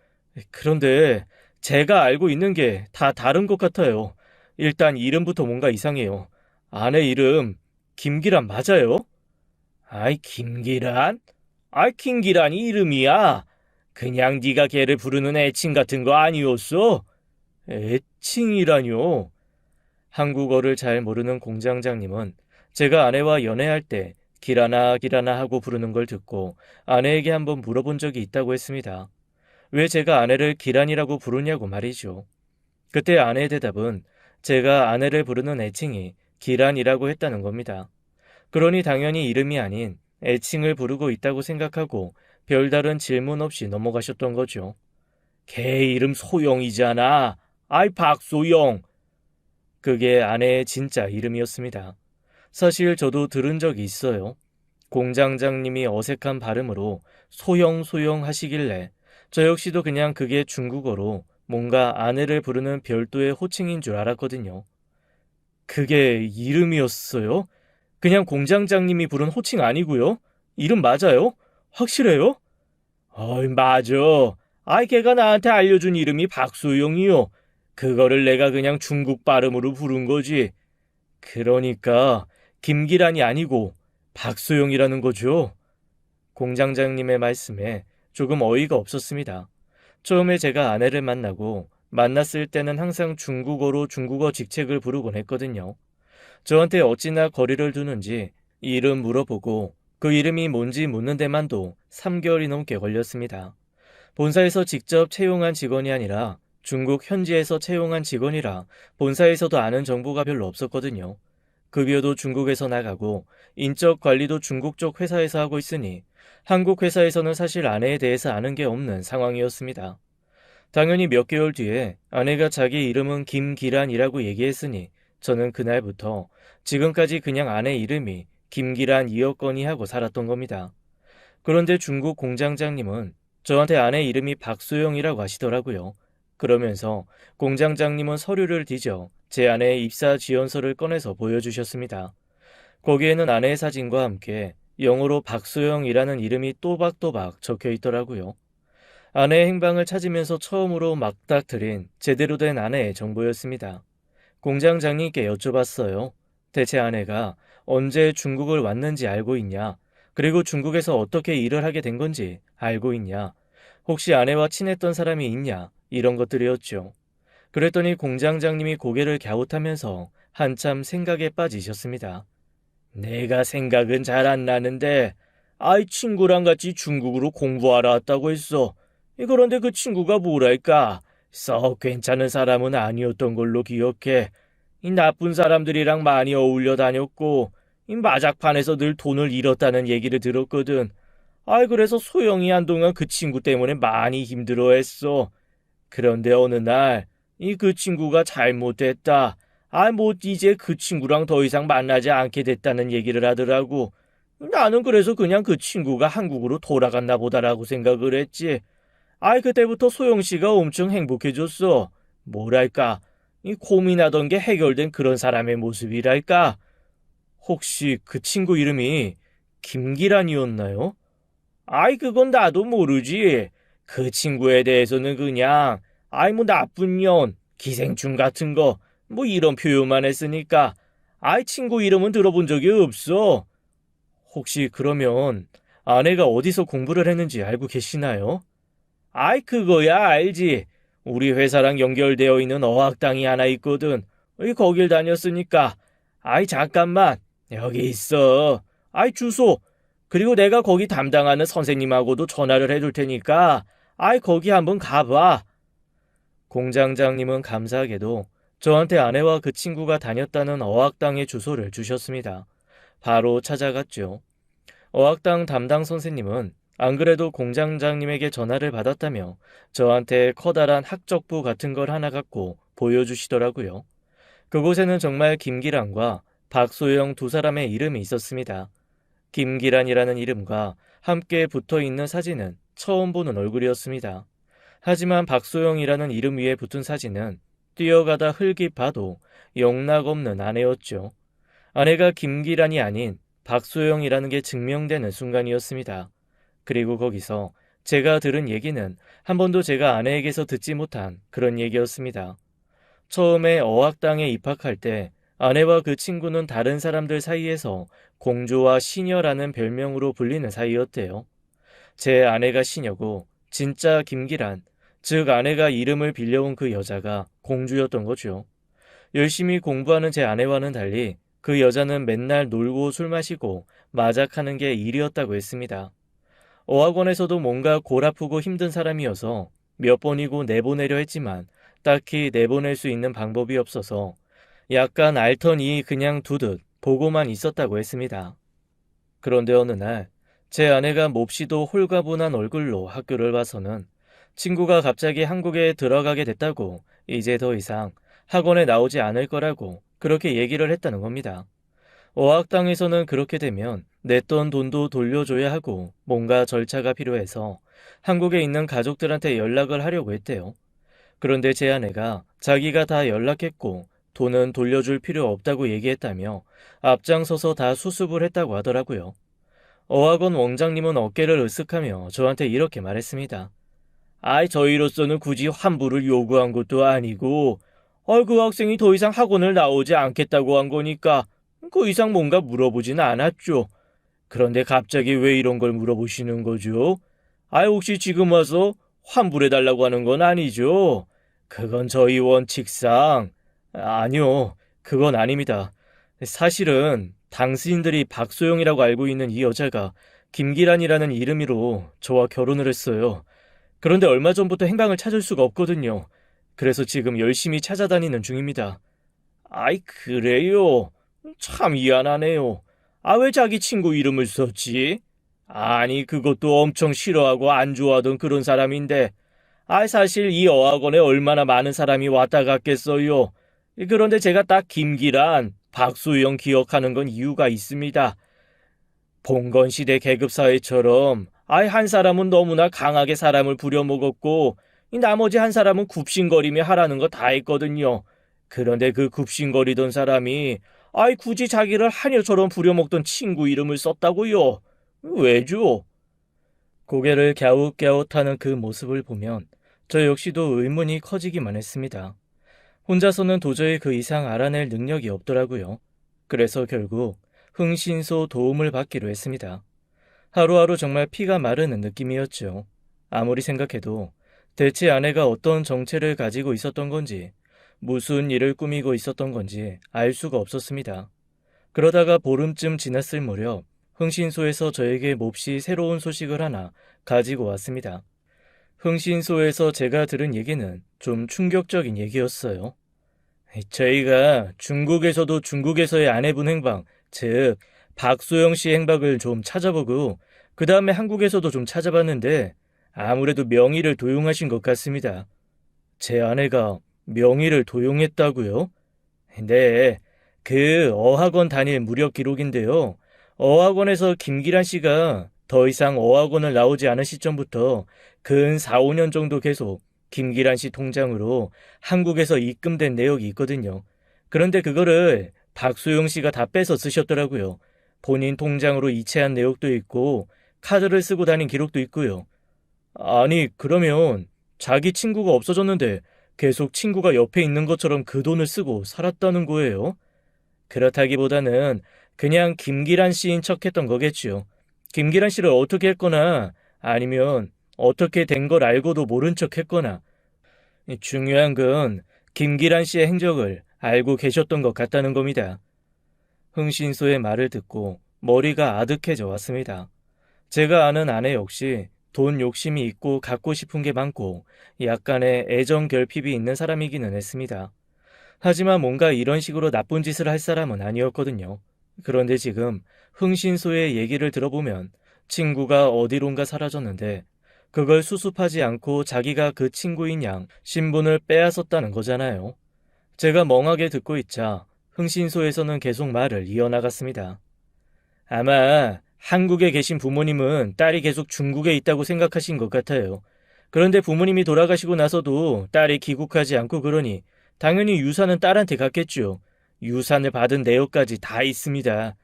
그런데 제가 알고 있는 게 다 다른 것 같아요. 일단 이름부터 뭔가 이상해요. 아내 이름 김기란 맞아요? 아이, 김기란? 아이, 김기란이 이름이야. 그냥 네가 걔를 부르는 애칭 같은 거 아니었어? 애칭이라뇨? 한국어를 잘 모르는 공장장님은 제가 아내와 연애할 때 기라나 기라나 하고 부르는 걸 듣고 아내에게 한번 물어본 적이 있다고 했습니다. 왜 제가 아내를 기란이라고 부르냐고 말이죠. 그때 아내의 대답은 제가 아내를 부르는 애칭이 기란이라고 했다는 겁니다. 그러니 당연히 이름이 아닌 애칭을 부르고 있다고 생각하고 별다른 질문 없이 넘어가셨던 거죠. 걔 이름 소영이잖아. 아이, 박소영. 그게 아내의 진짜 이름이었습니다. 사실 저도 들은 적이 있어요. 공장장님이 어색한 발음으로 소영 하시길래 저 역시도 그냥 그게 중국어로 뭔가 아내를 부르는 별도의 호칭인 줄 알았거든요. 그게 이름이었어요? 그냥 공장장님이 부른 호칭 아니고요? 이름 맞아요? 확실해요? 어이, 맞아. 아이, 걔가 나한테 알려준 이름이 박소영이요. 그거를 내가 그냥 중국 발음으로 부른 거지. 그러니까 김기란이 아니고 박소영이라는 거죠. 공장장님의 말씀에 조금 어이가 없었습니다. 처음에 제가 아내를 만났을 때는 항상 중국어로 중국어 직책을 부르곤 했거든요. 저한테 어찌나 거리를 두는지 이름 물어보고 그 이름이 뭔지 묻는 데만도 3개월이 넘게 걸렸습니다. 본사에서 직접 채용한 직원이 아니라 중국 현지에서 채용한 직원이라 본사에서도 아는 정보가 별로 없었거든요. 급여도 중국에서 나가고 인적 관리도 중국 쪽 회사에서 하고 있으니 한국 회사에서는 사실 아내에 대해서 아는 게 없는 상황이었습니다. 당연히 몇 개월 뒤에 아내가 자기 이름은 김기란이라고 얘기했으니 저는 그날부터 지금까지 그냥 아내 이름이 김기란이었거니 하고 살았던 겁니다. 그런데 중국 공장장님은 저한테 아내 이름이 박소영이라고 하시더라고요. 그러면서 공장장님은 서류를 뒤져 제 아내의 입사 지원서를 꺼내서 보여주셨습니다. 거기에는 아내의 사진과 함께 영어로 박소영이라는 이름이 또박또박 적혀 있더라고요. 아내의 행방을 찾으면서 처음으로 막닥트린 제대로 된 아내의 정보였습니다. 공장장님께 여쭤봤어요. 대체 아내가 언제 중국을 왔는지 알고 있냐? 그리고 중국에서 어떻게 일을 하게 된 건지 알고 있냐? 혹시 아내와 친했던 사람이 있냐? 이런 것들이었죠. 그랬더니 공장장님이 고개를 갸웃하면서 한참 생각에 빠지셨습니다. 내가 생각은 잘 안 나는데 아이, 친구랑 같이 중국으로 공부하러 왔다고 했어. 그런데 그 친구가 뭐랄까 썩 괜찮은 사람은 아니었던 걸로 기억해. 이 나쁜 사람들이랑 많이 어울려 다녔고 이 마작판에서 늘 돈을 잃었다는 얘기를 들었거든. 아이, 그래서 소영이 한동안 그 친구 때문에 많이 힘들어했어. 그런데 어느 날 그 친구가 잘못됐다. 이제 그 친구랑 더 이상 만나지 않게 됐다는 얘기를 하더라고. 나는 그래서 그냥 그 친구가 한국으로 돌아갔나 보다라고 생각을 했지. 그때부터 소영 씨가 엄청 행복해졌어. 뭐랄까, 이 고민하던 게 해결된 그런 사람의 모습이랄까? 혹시 그 친구 이름이 김기란이었나요? 아이, 그건 나도 모르지. 그 친구에 대해서는 그냥, 아이, 뭐 나쁜 년, 기생충 같은 거, 뭐 이런 표현만 했으니까, 아이, 친구 이름은 들어본 적이 없어. 혹시 그러면 아내가 어디서 공부를 했는지 알고 계시나요? 아이, 그거야 알지. 우리 회사랑 연결되어 있는 어학당이 하나 있거든. 거길 다녔으니까. 아이, 잠깐만. 여기 있어. 아이, 주소. 그리고 내가 거기 담당하는 선생님하고도 전화를 해둘 테니까, 아이, 거기 한번 가봐. 공장장님은 감사하게도 저한테 아내와 그 친구가 다녔다는 어학당의 주소를 주셨습니다. 바로 찾아갔죠. 어학당 담당 선생님은 안 그래도 공장장님에게 전화를 받았다며 저한테 커다란 학적부 같은 걸 하나 갖고 보여주시더라고요. 그곳에는 정말 김기란과 박소영 두 사람의 이름이 있었습니다. 김기란이라는 이름과 함께 붙어 있는 사진은 처음 보는 얼굴이었습니다. 하지만 박소영이라는 이름 위에 붙은 사진은 뛰어가다 흘깃 봐도 영락없는 아내였죠. 아내가 김기란이 아닌 박소영이라는 게 증명되는 순간이었습니다. 그리고 거기서 제가 들은 얘기는 한 번도 제가 아내에게서 듣지 못한 그런 얘기였습니다. 처음에 어학당에 입학할 때 아내와 그 친구는 다른 사람들 사이에서 공주와 시녀라는 별명으로 불리는 사이였대요. 제 아내가 시녀고 진짜 김기란, 즉 아내가 이름을 빌려온 그 여자가 공주였던 거죠. 열심히 공부하는 제 아내와는 달리 그 여자는 맨날 놀고 술 마시고 마작하는 게 일이었다고 했습니다. 어학원에서도 뭔가 골 아프고 힘든 사람이어서 몇 번이고 내보내려 했지만 딱히 내보낼 수 있는 방법이 없어서 약간 앓더니 그냥 두듯 보고만 있었다고 했습니다. 그런데 어느 날 제 아내가 몹시도 홀가분한 얼굴로 학교를 와서는 친구가 갑자기 한국에 들어가게 됐다고 이제 더 이상 학원에 나오지 않을 거라고 그렇게 얘기를 했다는 겁니다. 어학당에서는 그렇게 되면 냈던 돈도 돌려줘야 하고 뭔가 절차가 필요해서 한국에 있는 가족들한테 연락을 하려고 했대요. 그런데 제 아내가 자기가 다 연락했고 돈은 돌려줄 필요 없다고 얘기했다며 앞장서서 다 수습을 했다고 하더라고요. 어학원 원장님은 어깨를 으쓱하며 저한테 이렇게 말했습니다. 아이, 저희로서는 굳이 환불을 요구한 것도 아니고 그 학생이 더 이상 학원을 나오지 않겠다고 한 거니까 그 이상 뭔가 물어보지는 않았죠. 그런데 갑자기 왜 이런 걸 물어보시는 거죠? 혹시 지금 와서 환불해달라고 하는 건 아니죠? 그건 저희 원칙상... 아니요, 그건 아닙니다. 사실은 당신들이 박소영이라고 알고 있는 이 여자가 김기란이라는 이름으로 저와 결혼을 했어요. 그런데 얼마 전부터 행방을 찾을 수가 없거든요. 그래서 지금 열심히 찾아다니는 중입니다. 아이, 그래요? 참 미안하네요. 왜 자기 친구 이름을 썼지? 아니, 그것도 엄청 싫어하고 안 좋아하던 그런 사람인데, 사실 이 어학원에 얼마나 많은 사람이 왔다 갔겠어요. 그런데 제가 딱 김기란, 박소영 기억하는 건 이유가 있습니다. 봉건시대 계급사회처럼 한 사람은 너무나 강하게 사람을 부려먹었고 나머지 한 사람은 굽신거리며 하라는 거 다 했거든요. 그런데 그 굽신거리던 사람이 굳이 자기를 하녀처럼 부려먹던 친구 이름을 썼다고요. 왜죠? 고개를 갸웃갸웃하는 그 모습을 보면 저 역시도 의문이 커지기만 했습니다. 혼자서는 도저히 그 이상 알아낼 능력이 없더라고요. 그래서 결국 흥신소 도움을 받기로 했습니다. 하루하루 정말 피가 마르는 느낌이었죠. 아무리 생각해도 대체 아내가 어떤 정체를 가지고 있었던 건지, 무슨 일을 꾸미고 있었던 건지 알 수가 없었습니다. 그러다가 보름쯤 지났을 무렵 흥신소에서 저에게 몹시 새로운 소식을 하나 가지고 왔습니다. 흥신소에서 제가 들은 얘기는 좀 충격적인 얘기였어요. 저희가 중국에서도 중국에서의 아내분 행방, 즉 박소영 씨 행방을 좀 찾아보고 그 다음에 한국에서도 좀 찾아봤는데 아무래도 명의를 도용하신 것 같습니다. 제 아내가 명의를 도용했다고요? 네, 그 어학원 다닐 무력 기록인데요. 어학원에서 김기란 씨가 더 이상 어학원을 나오지 않은 시점부터 근 4, 5년 정도 계속 김기란 씨 통장으로 한국에서 입금된 내역이 있거든요. 그런데 그거를 박소영 씨가 다 빼서 쓰셨더라고요. 본인 통장으로 이체한 내역도 있고 카드를 쓰고 다닌 기록도 있고요. 아니, 그러면 자기 친구가 없어졌는데 계속 친구가 옆에 있는 것처럼 그 돈을 쓰고 살았다는 거예요? 그렇다기보다는 그냥 김기란 씨인 척했던 거겠지요. 김기란 씨를 어떻게 했거나 아니면 어떻게 된 걸 알고도 모른 척 했거나 중요한 건 김기란 씨의 행적을 알고 계셨던 것 같다는 겁니다. 흥신소의 말을 듣고 머리가 아득해져 왔습니다. 제가 아는 아내 역시 돈 욕심이 있고 갖고 싶은 게 많고 약간의 애정 결핍이 있는 사람이기는 했습니다. 하지만 뭔가 이런 식으로 나쁜 짓을 할 사람은 아니었거든요. 그런데 지금 흥신소의 얘기를 들어보면 친구가 어디론가 사라졌는데 그걸 수습하지 않고 자기가 그 친구인 양 신분을 빼앗았다는 거잖아요. 제가 멍하게 듣고 있자 흥신소에서는 계속 말을 이어나갔습니다. 아마 한국에 계신 부모님은 딸이 계속 중국에 있다고 생각하신 것 같아요. 그런데 부모님이 돌아가시고 나서도 딸이 귀국하지 않고 그러니 당연히 유산은 딸한테 갔겠죠. 유산을 받은 내역까지 다 있습니다.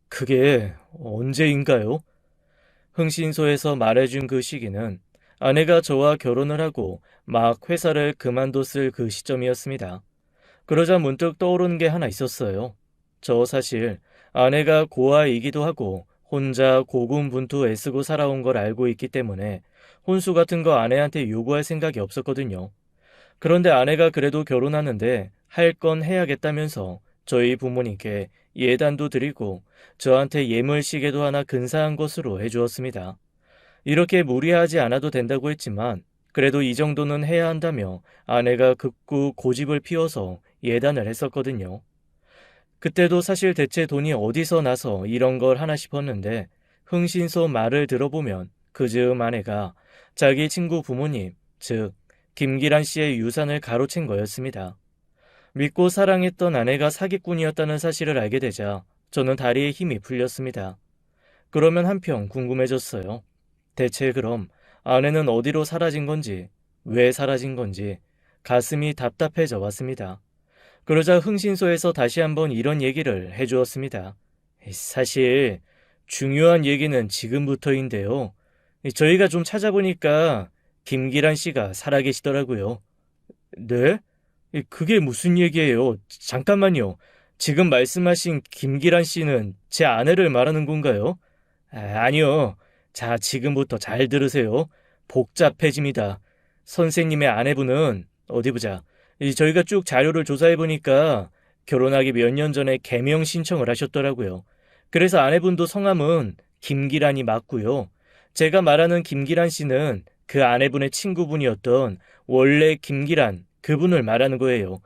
그게 언제인가요? 흥신소에서 말해준 그 시기는 아내가 저와 결혼을 하고 막 회사를 그만뒀을 그 시점이었습니다. 그러자 문득 떠오르는 게 하나 있었어요. 저 사실 아내가 고아이기도 하고 혼자 고군분투 애쓰고 살아온 걸 알고 있기 때문에 혼수 같은 거 아내한테 요구할 생각이 없었거든요. 그런데 아내가 그래도 결혼하는데 할 건 해야겠다면서 저희 부모님께 예단도 드리고 저한테 예물시계도 하나 근사한 것으로 해주었습니다. 이렇게 무리하지 않아도 된다고 했지만 그래도 이 정도는 해야 한다며 아내가 극구 고집을 피워서 예단을 했었거든요. 그때도 사실 대체 돈이 어디서 나서 이런 걸 하나 싶었는데 흥신소 말을 들어보면 그 즈음 아내가 자기 친구 부모님, 즉 김기란 씨의 유산을 가로챈 거였습니다. 믿고 사랑했던 아내가 사기꾼이었다는 사실을 알게 되자 저는 다리에 힘이 풀렸습니다. 그러면 한편 궁금해졌어요. 대체 그럼 아내는 어디로 사라진 건지, 왜 사라진 건지 가슴이 답답해져 왔습니다. 그러자 흥신소에서 다시 한번 이런 얘기를 해주었습니다. 사실 중요한 얘기는 지금부터인데요. 저희가 좀 찾아보니까 김기란 씨가 살아계시더라고요. 네? 그게 무슨 얘기예요? 잠깐만요. 지금 말씀하신 김기란 씨는 제 아내를 말하는 건가요? 아니요. 자, 지금부터 잘 들으세요. 복잡해집니다. 선생님의 아내분은 어디 보자. 저희가 쭉 자료를 조사해보니까 결혼하기 몇 년 전에 개명 신청을 하셨더라고요. 그래서 아내분도 성함은 김기란이 맞고요. 제가 말하는 김기란 씨는 그 아내분의 친구분이었던 원래 김기란 그분을 말하는 거예요.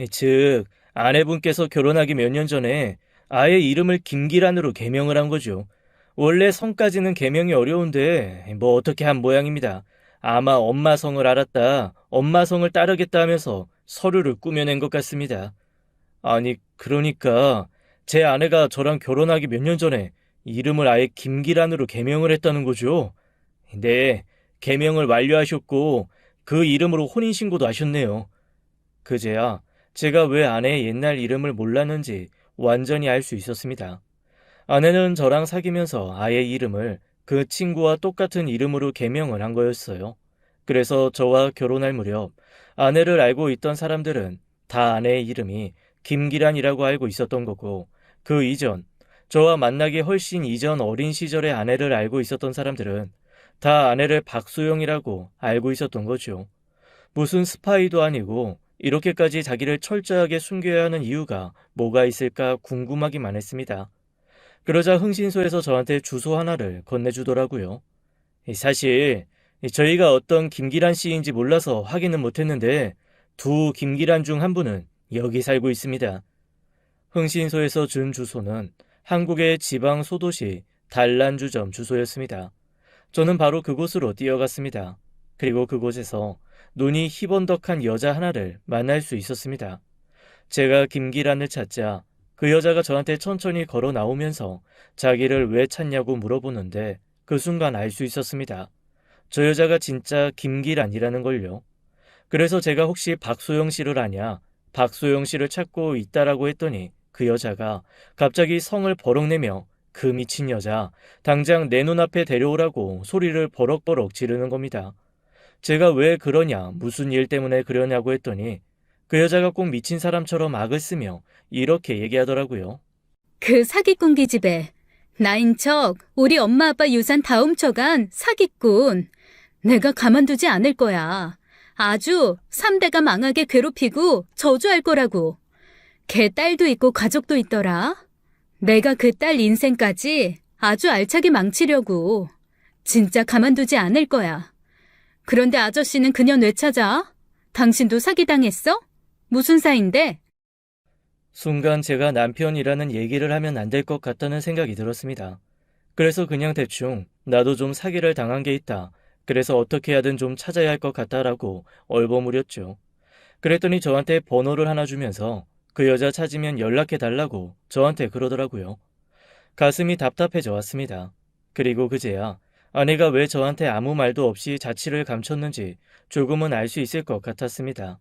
즉 아내분께서 결혼하기 몇 년 전에 아예 이름을 김기란으로 개명을 한 거죠. 원래 성까지는 개명이 어려운데 뭐 어떻게 한 모양입니다. 아마 엄마 성을 알았다, 엄마 성을 따르겠다 하면서 서류를 꾸며낸 것 같습니다. 아니, 그러니까 제 아내가 저랑 결혼하기 몇 년 전에 이름을 아예 김기란으로 개명을 했다는 거죠. 네, 개명을 완료하셨고 그 이름으로 혼인신고도 하셨네요. 그제야 제가 왜 아내의 옛날 이름을 몰랐는지 완전히 알 수 있었습니다. 아내는 저랑 사귀면서 아예 이름을 그 친구와 똑같은 이름으로 개명을 한 거였어요. 그래서 저와 결혼할 무렵 아내를 알고 있던 사람들은 다 아내의 이름이 김기란이라고 알고 있었던 거고, 그 이전, 저와 만나기 훨씬 이전 어린 시절의 아내를 알고 있었던 사람들은 다 아내를 박소영이라고 알고 있었던 거죠. 무슨 스파이도 아니고 이렇게까지 자기를 철저하게 숨겨야 하는 이유가 뭐가 있을까 궁금하기만 했습니다. 그러자 흥신소에서 저한테 주소 하나를 건네주더라고요. 사실 저희가 어떤 김기란 씨인지 몰라서 확인은 못했는데 두 김기란 중 한 분은 여기 살고 있습니다. 흥신소에서 준 주소는 한국의 지방 소도시 단란주점 주소였습니다. 저는 바로 그곳으로 뛰어갔습니다. 그리고 그곳에서 눈이 희번덕한 여자 하나를 만날 수 있었습니다. 제가 김기란을 찾자 그 여자가 저한테 천천히 걸어 나오면서 자기를 왜 찾냐고 물어보는데 그 순간 알 수 있었습니다. 저 여자가 진짜 김기란이라는 걸요. 그래서 제가 혹시 박소영 씨를 아냐? 박소영 씨를 찾고 있다라고 했더니 그 여자가 갑자기 성을 버럭내며 그 미친 여자, 당장 내 눈앞에 데려오라고 소리를 버럭버럭 지르는 겁니다. 제가 왜 그러냐, 무슨 일 때문에 그러냐고 했더니 그 여자가 꼭 미친 사람처럼 악을 쓰며 이렇게 얘기하더라고요. 그 사기꾼 기집애. 나인 척 우리 엄마 아빠 유산 다 훔쳐간 사기꾼. 내가 가만두지 않을 거야. 아주 3대가 망하게 괴롭히고 저주할 거라고. 걔 딸도 있고 가족도 있더라. 내가 그 딸 인생까지 아주 알차게 망치려고. 진짜 가만두지 않을 거야. 그런데 아저씨는 그년 왜 찾아? 당신도 사기당했어? 무슨 사이인데? 순간 제가 남편이라는 얘기를 하면 안 될 것 같다는 생각이 들었습니다. 그래서 그냥 대충 나도 좀 사기를 당한 게 있다. 그래서 어떻게 하든 좀 찾아야 할 것 같다라고 얼버무렸죠. 그랬더니 저한테 번호를 하나 주면서 그 여자 찾으면 연락해 달라고 저한테 그러더라고요. 가슴이 답답해져 왔습니다. 그리고 그제야 아내가 왜 저한테 아무 말도 없이 자취를 감췄는지 조금은 알 수 있을 것 같았습니다.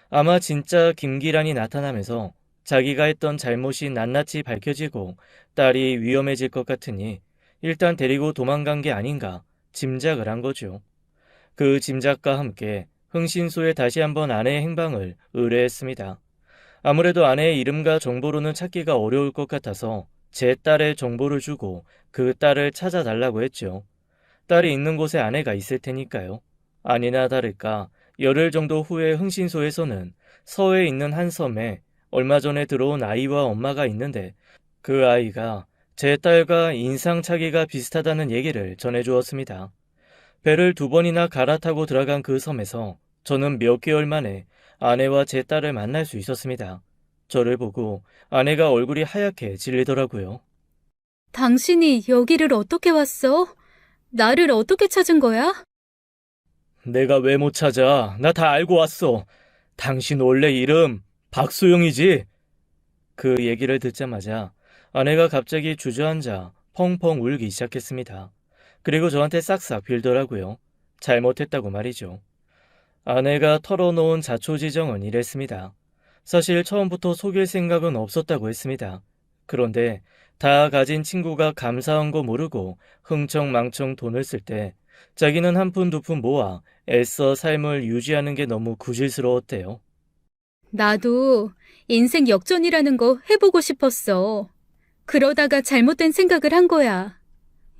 아마 진짜 김기란이 나타나면서 자기가 했던 잘못이 낱낱이 밝혀지고 딸이 위험해질 것 같으니 일단 데리고 도망간 게 아닌가 짐작을 한 거죠. 그 짐작과 함께 흥신소에 다시 한번 아내의 행방을 의뢰했습니다. 아무래도 아내의 이름과 정보로는 찾기가 어려울 것 같아서 제 딸의 정보를 주고 그 딸을 찾아달라고 했죠. 딸이 있는 곳에 아내가 있을 테니까요. 아니나 다를까 열흘 정도 후에 흥신소에서는 서해에 있는 한 섬에 얼마 전에 들어온 아이와 엄마가 있는데 그 아이가 제 딸과 인상착의가 비슷하다는 얘기를 전해주었습니다. 배를 2번이나 갈아타고 들어간 그 섬에서 저는 몇 개월 만에 아내와 제 딸을 만날 수 있었습니다. 저를 보고 아내가 얼굴이 하얗게 질리더라고요. 당신이 여기를 어떻게 왔어? 나를 어떻게 찾은 거야? 내가 왜 못 찾아? 나 다 알고 왔어. 당신 원래 이름 박소영이지? 그 얘기를 듣자마자 아내가 갑자기 주저앉아 펑펑 울기 시작했습니다. 그리고 저한테 싹싹 빌더라고요. 잘못했다고 말이죠. 아내가 털어놓은 자초지정은 이랬습니다. 사실 처음부터 속일 생각은 없었다고 했습니다. 그런데 다 가진 친구가 감사한 거 모르고 흥청망청 돈을 쓸 때 자기는 한 푼 두 푼 모아 애써 삶을 유지하는 게 너무 구실스러웠대요. 나도 인생 역전이라는 거 해보고 싶었어. 그러다가 잘못된 생각을 한 거야.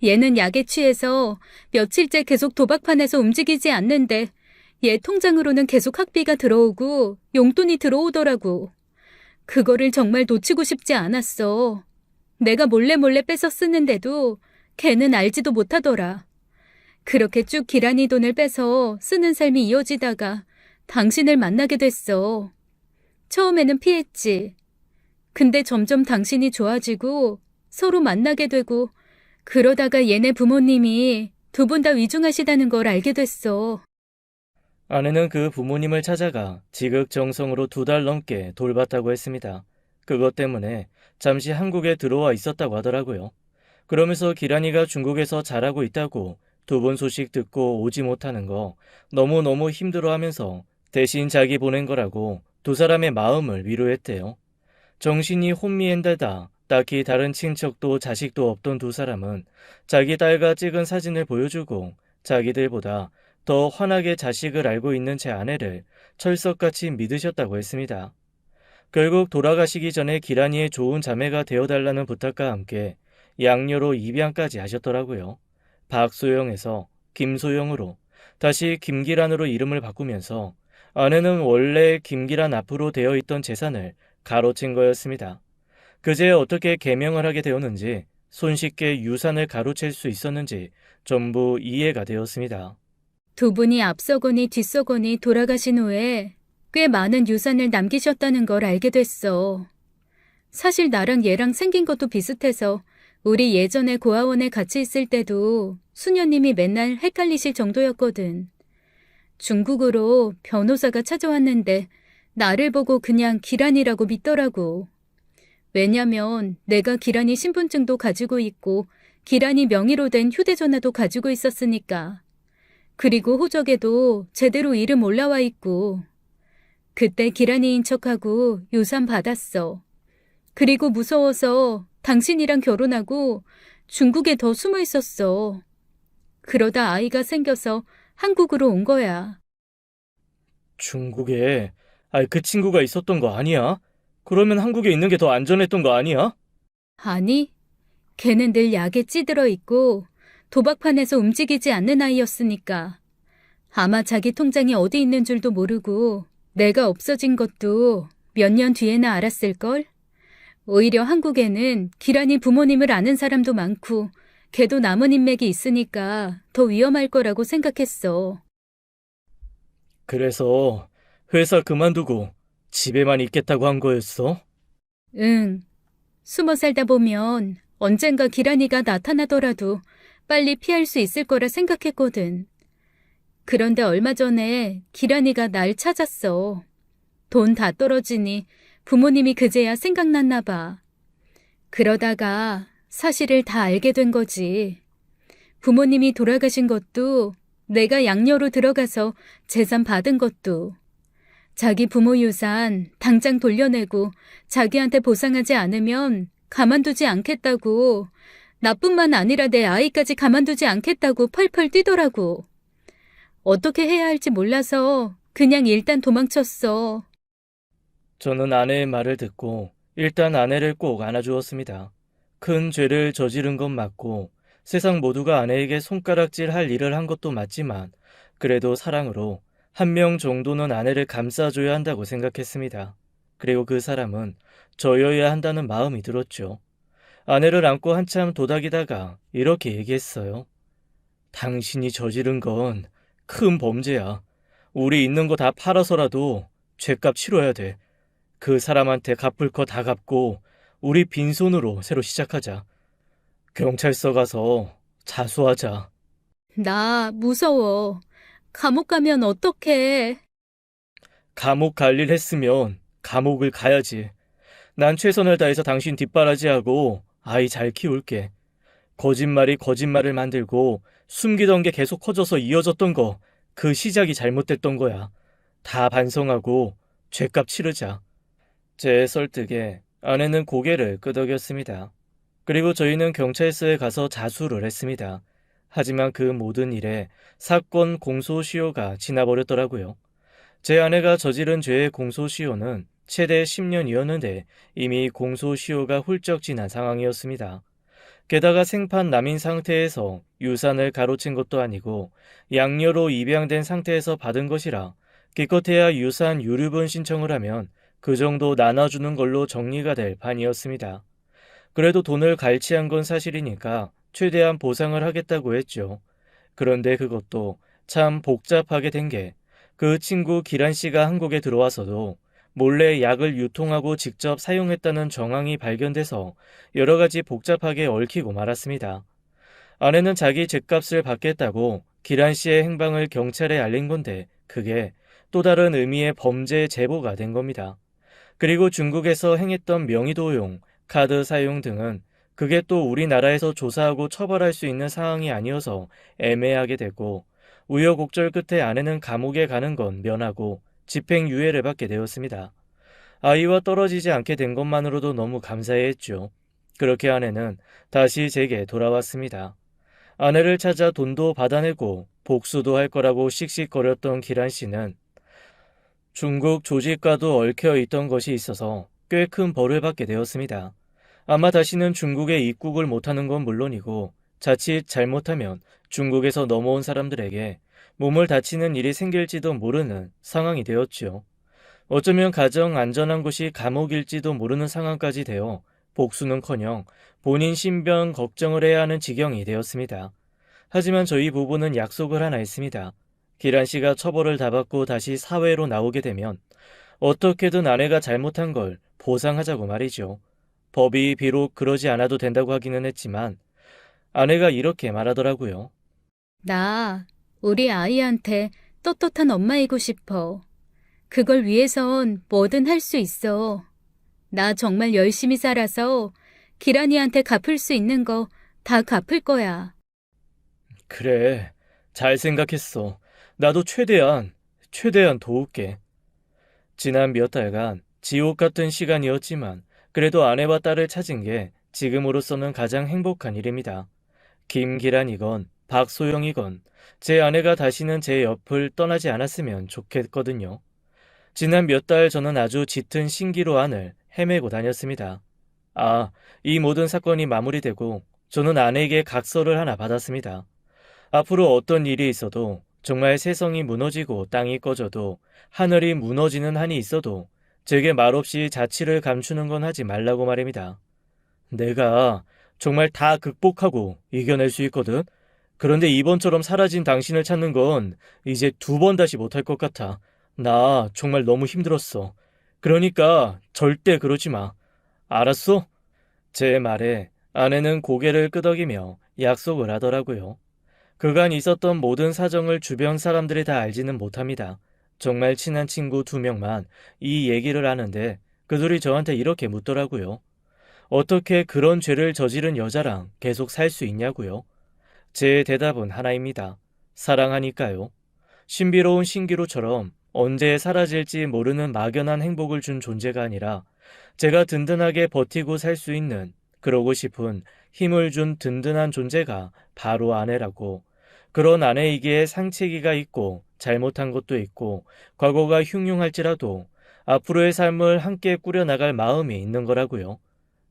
얘는 약에 취해서 며칠째 계속 도박판에서 움직이지 않는데 얘 통장으로는 계속 학비가 들어오고 용돈이 들어오더라고. 그거를 정말 놓치고 싶지 않았어. 내가 몰래 뺏어 쓰는데도 걔는 알지도 못하더라. 그렇게 쭉 기란이 돈을 빼서 쓰는 삶이 이어지다가 당신을 만나게 됐어. 처음에는 피했지. 근데 점점 당신이 좋아지고 서로 만나게 되고 그러다가 얘네 부모님이 2분 다 위중하시다는 걸 알게 됐어. 아내는 그 부모님을 찾아가 지극정성으로 2달 넘게 돌봤다고 했습니다. 그것 때문에 잠시 한국에 들어와 있었다고 하더라고요. 그러면서 기란이가 중국에서 잘하고 있다고 2번 소식 듣고 오지 못하는 거 너무너무 힘들어하면서 대신 자기 보낸 거라고 2사람의 마음을 위로했대요. 정신이 혼미한데다 딱히 다른 친척도 자식도 없던 2사람은 자기 딸과 찍은 사진을 보여주고 자기들보다 더 환하게 자식을 알고 있는 제 아내를 철석같이 믿으셨다고 했습니다. 결국 돌아가시기 전에 기란이의 좋은 자매가 되어달라는 부탁과 함께 양녀로 입양까지 하셨더라고요. 박소영에서 김소영으로 다시 김기란으로 이름을 바꾸면서 아내는 원래 김기란 앞으로 되어 있던 재산을 가로챈 거였습니다. 그제 어떻게 개명을 하게 되었는지 손쉽게 유산을 가로챌 수 있었는지 전부 이해가 되었습니다. 2분이 앞서거니 뒤서거니 돌아가신 후에 꽤 많은 유산을 남기셨다는 걸 알게 됐어. 사실 나랑 얘랑 생긴 것도 비슷해서 우리 예전에 고아원에 같이 있을 때도 수녀님이 맨날 헷갈리실 정도였거든. 중국으로 변호사가 찾아왔는데 나를 보고 그냥 기란이라고 믿더라고. 왜냐면 내가 기란이 신분증도 가지고 있고 기란이 명의로 된 휴대전화도 가지고 있었으니까. 그리고 호적에도 제대로 이름 올라와 있고. 그때 기란이인 척하고 유산 받았어. 그리고 무서워서 당신이랑 결혼하고 중국에 더 숨어 있었어. 그러다 아이가 생겨서 한국으로 온 거야. 중국에, 그 친구가 있었던 거 아니야? 그러면 한국에 있는 게 더 안전했던 거 아니야? 아니, 걔는 늘 약에 찌들어 있고 도박판에서 움직이지 않는 아이였으니까. 아마 자기 통장이 어디 있는 줄도 모르고 내가 없어진 것도 몇 년 뒤에나 알았을걸? 오히려 한국에는 기란이 부모님을 아는 사람도 많고 걔도 남은 인맥이 있으니까 더 위험할 거라고 생각했어. 그래서 회사 그만두고 집에만 있겠다고 한 거였어? 응. 숨어 살다 보면 언젠가 기란이가 나타나더라도 빨리 피할 수 있을 거라 생각했거든. 그런데 얼마 전에 기란이가 날 찾았어. 돈 다 떨어지니 부모님이 그제야 생각났나 봐. 그러다가 사실을 다 알게 된 거지. 부모님이 돌아가신 것도 내가 양녀로 들어가서 재산 받은 것도 자기 부모 유산 당장 돌려내고 자기한테 보상하지 않으면 가만두지 않겠다고, 나뿐만 아니라 내 아이까지 가만두지 않겠다고 펄펄 뛰더라고. 어떻게 해야 할지 몰라서 그냥 일단 도망쳤어. 저는 아내의 말을 듣고 일단 아내를 꼭 안아주었습니다. 큰 죄를 저지른 건 맞고 세상 모두가 아내에게 손가락질 할 일을 한 것도 맞지만 그래도 사랑으로 한 명 정도는 아내를 감싸줘야 한다고 생각했습니다. 그리고 그 사람은 저여야 한다는 마음이 들었죠. 아내를 안고 한참 도닥이다가 이렇게 얘기했어요. 당신이 저지른 건 큰 범죄야. 우리 있는 거 다 팔아서라도 죗값 치러야 돼. 그 사람한테 갚을 거 다 갚고 우리 빈손으로 새로 시작하자. 경찰서 가서 자수하자. 나 무서워. 감옥 가면 어떡해. 감옥 갈 일 했으면 감옥을 가야지. 난 최선을 다해서 당신 뒷바라지하고 아이 잘 키울게. 거짓말이 거짓말을 만들고 숨기던 게 계속 커져서 이어졌던 거, 그 시작이 잘못됐던 거야. 다 반성하고 죗값 치르자. 제 설득에 아내는 고개를 끄덕였습니다. 그리고 저희는 경찰서에 가서 자수를 했습니다. 하지만 그 모든 일에 사건 공소시효가 지나버렸더라고요. 제 아내가 저지른 죄의 공소시효는 최대 10년이었는데 이미 공소시효가 훌쩍 지난 상황이었습니다. 게다가 생판 남인 상태에서 유산을 가로챈 것도 아니고 양녀로 입양된 상태에서 받은 것이라 기껏해야 유산 유류분 신청을 하면 그 정도 나눠주는 걸로 정리가 될 판이었습니다. 그래도 돈을 갈취한 건 사실이니까 최대한 보상을 하겠다고 했죠. 그런데 그것도 참 복잡하게 된 게 그 친구 기란 씨가 한국에 들어와서도 몰래 약을 유통하고 직접 사용했다는 정황이 발견돼서 여러 가지 복잡하게 얽히고 말았습니다. 아내는 자기 죗값을 받겠다고 기란 씨의 행방을 경찰에 알린 건데 그게 또 다른 의미의 범죄 제보가 된 겁니다. 그리고 중국에서 행했던 명의도용, 카드 사용 등은 그게 또 우리나라에서 조사하고 처벌할 수 있는 사항이 아니어서 애매하게 됐고 우여곡절 끝에 아내는 감옥에 가는 건 면하고 집행유예를 받게 되었습니다. 아이와 떨어지지 않게 된 것만으로도 너무 감사해했죠. 그렇게 아내는 다시 제게 돌아왔습니다. 아내를 찾아 돈도 받아내고 복수도 할 거라고 씩씩거렸던 기란 씨는 중국 조직과도 얽혀 있던 것이 있어서 꽤 큰 벌을 받게 되었습니다. 아마 다시는 중국에 입국을 못하는 건 물론이고 자칫 잘못하면 중국에서 넘어온 사람들에게 몸을 다치는 일이 생길지도 모르는 상황이 되었지요. 어쩌면 가장 안전한 곳이 감옥일지도 모르는 상황까지 되어 복수는커녕 본인 신변 걱정을 해야 하는 지경이 되었습니다. 하지만 저희 부부는 약속을 하나 했습니다. 기란 씨가 처벌을 다 받고 다시 사회로 나오게 되면 어떻게든 아내가 잘못한 걸 보상하자고 말이죠. 법이 비록 그러지 않아도 된다고 하기는 했지만 아내가 이렇게 말하더라고요. 나 우리 아이한테 떳떳한 엄마이고 싶어. 그걸 위해선 뭐든 할 수 있어. 나 정말 열심히 살아서 기란이한테 갚을 수 있는 거 다 갚을 거야. 그래, 잘 생각했어. 나도 최대한 도울게. 지난 몇 달간 지옥 같은 시간이었지만 그래도 아내와 딸을 찾은 게 지금으로서는 가장 행복한 일입니다. 김기란이건 박소영이건 제 아내가 다시는 제 옆을 떠나지 않았으면 좋겠거든요. 지난 몇 달 저는 아주 짙은 신기루 안을 헤매고 다녔습니다. 아, 이 모든 사건이 마무리되고 저는 아내에게 각서를 하나 받았습니다. 앞으로 어떤 일이 있어도 정말 세상이 무너지고 땅이 꺼져도 하늘이 무너지는 한이 있어도 제게 말없이 자취를 감추는 건 하지 말라고 말입니다. 내가 정말 다 극복하고 이겨낼 수 있거든. 그런데 이번처럼 사라진 당신을 찾는 건 이제 2번 다시 못할 것 같아. 나 정말 너무 힘들었어. 그러니까 절대 그러지 마. 알았어? 제 말에 아내는 고개를 끄덕이며 약속을 하더라고요. 그간 있었던 모든 사정을 주변 사람들이 다 알지는 못합니다. 정말 친한 친구 2명만 이 얘기를 하는데 그들이 저한테 이렇게 묻더라고요. 어떻게 그런 죄를 저지른 여자랑 계속 살 수 있냐고요? 제 대답은 하나입니다. 사랑하니까요. 신비로운 신기루처럼 언제 사라질지 모르는 막연한 행복을 준 존재가 아니라 제가 든든하게 버티고 살 수 있는 그러고 싶은 힘을 준 든든한 존재가 바로 아내라고. 그런 아내이기에 상체기가 있고 잘못한 것도 있고 과거가 흉흉할지라도 앞으로의 삶을 함께 꾸려나갈 마음이 있는 거라고요.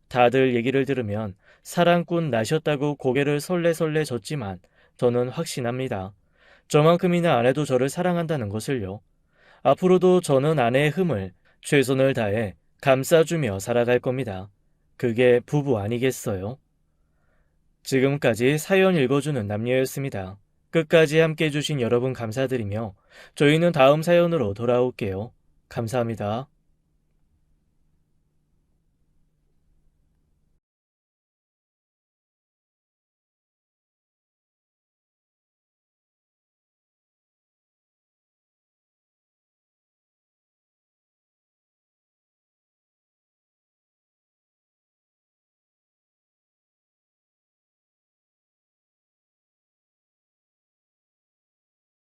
다들 얘기를 들으면 사랑꾼 나셨다고 고개를 설레설레 졌지만 저는 확신합니다. 저만큼이나 아내도 저를 사랑한다는 것을요. 앞으로도 저는 아내의 흠을 최선을 다해 감싸주며 살아갈 겁니다. 그게 부부 아니겠어요? 지금까지 사연 읽어주는 남녀였습니다. 끝까지 함께 해주신 여러분 감사드리며 저희는 다음 사연으로 돌아올게요. 감사합니다.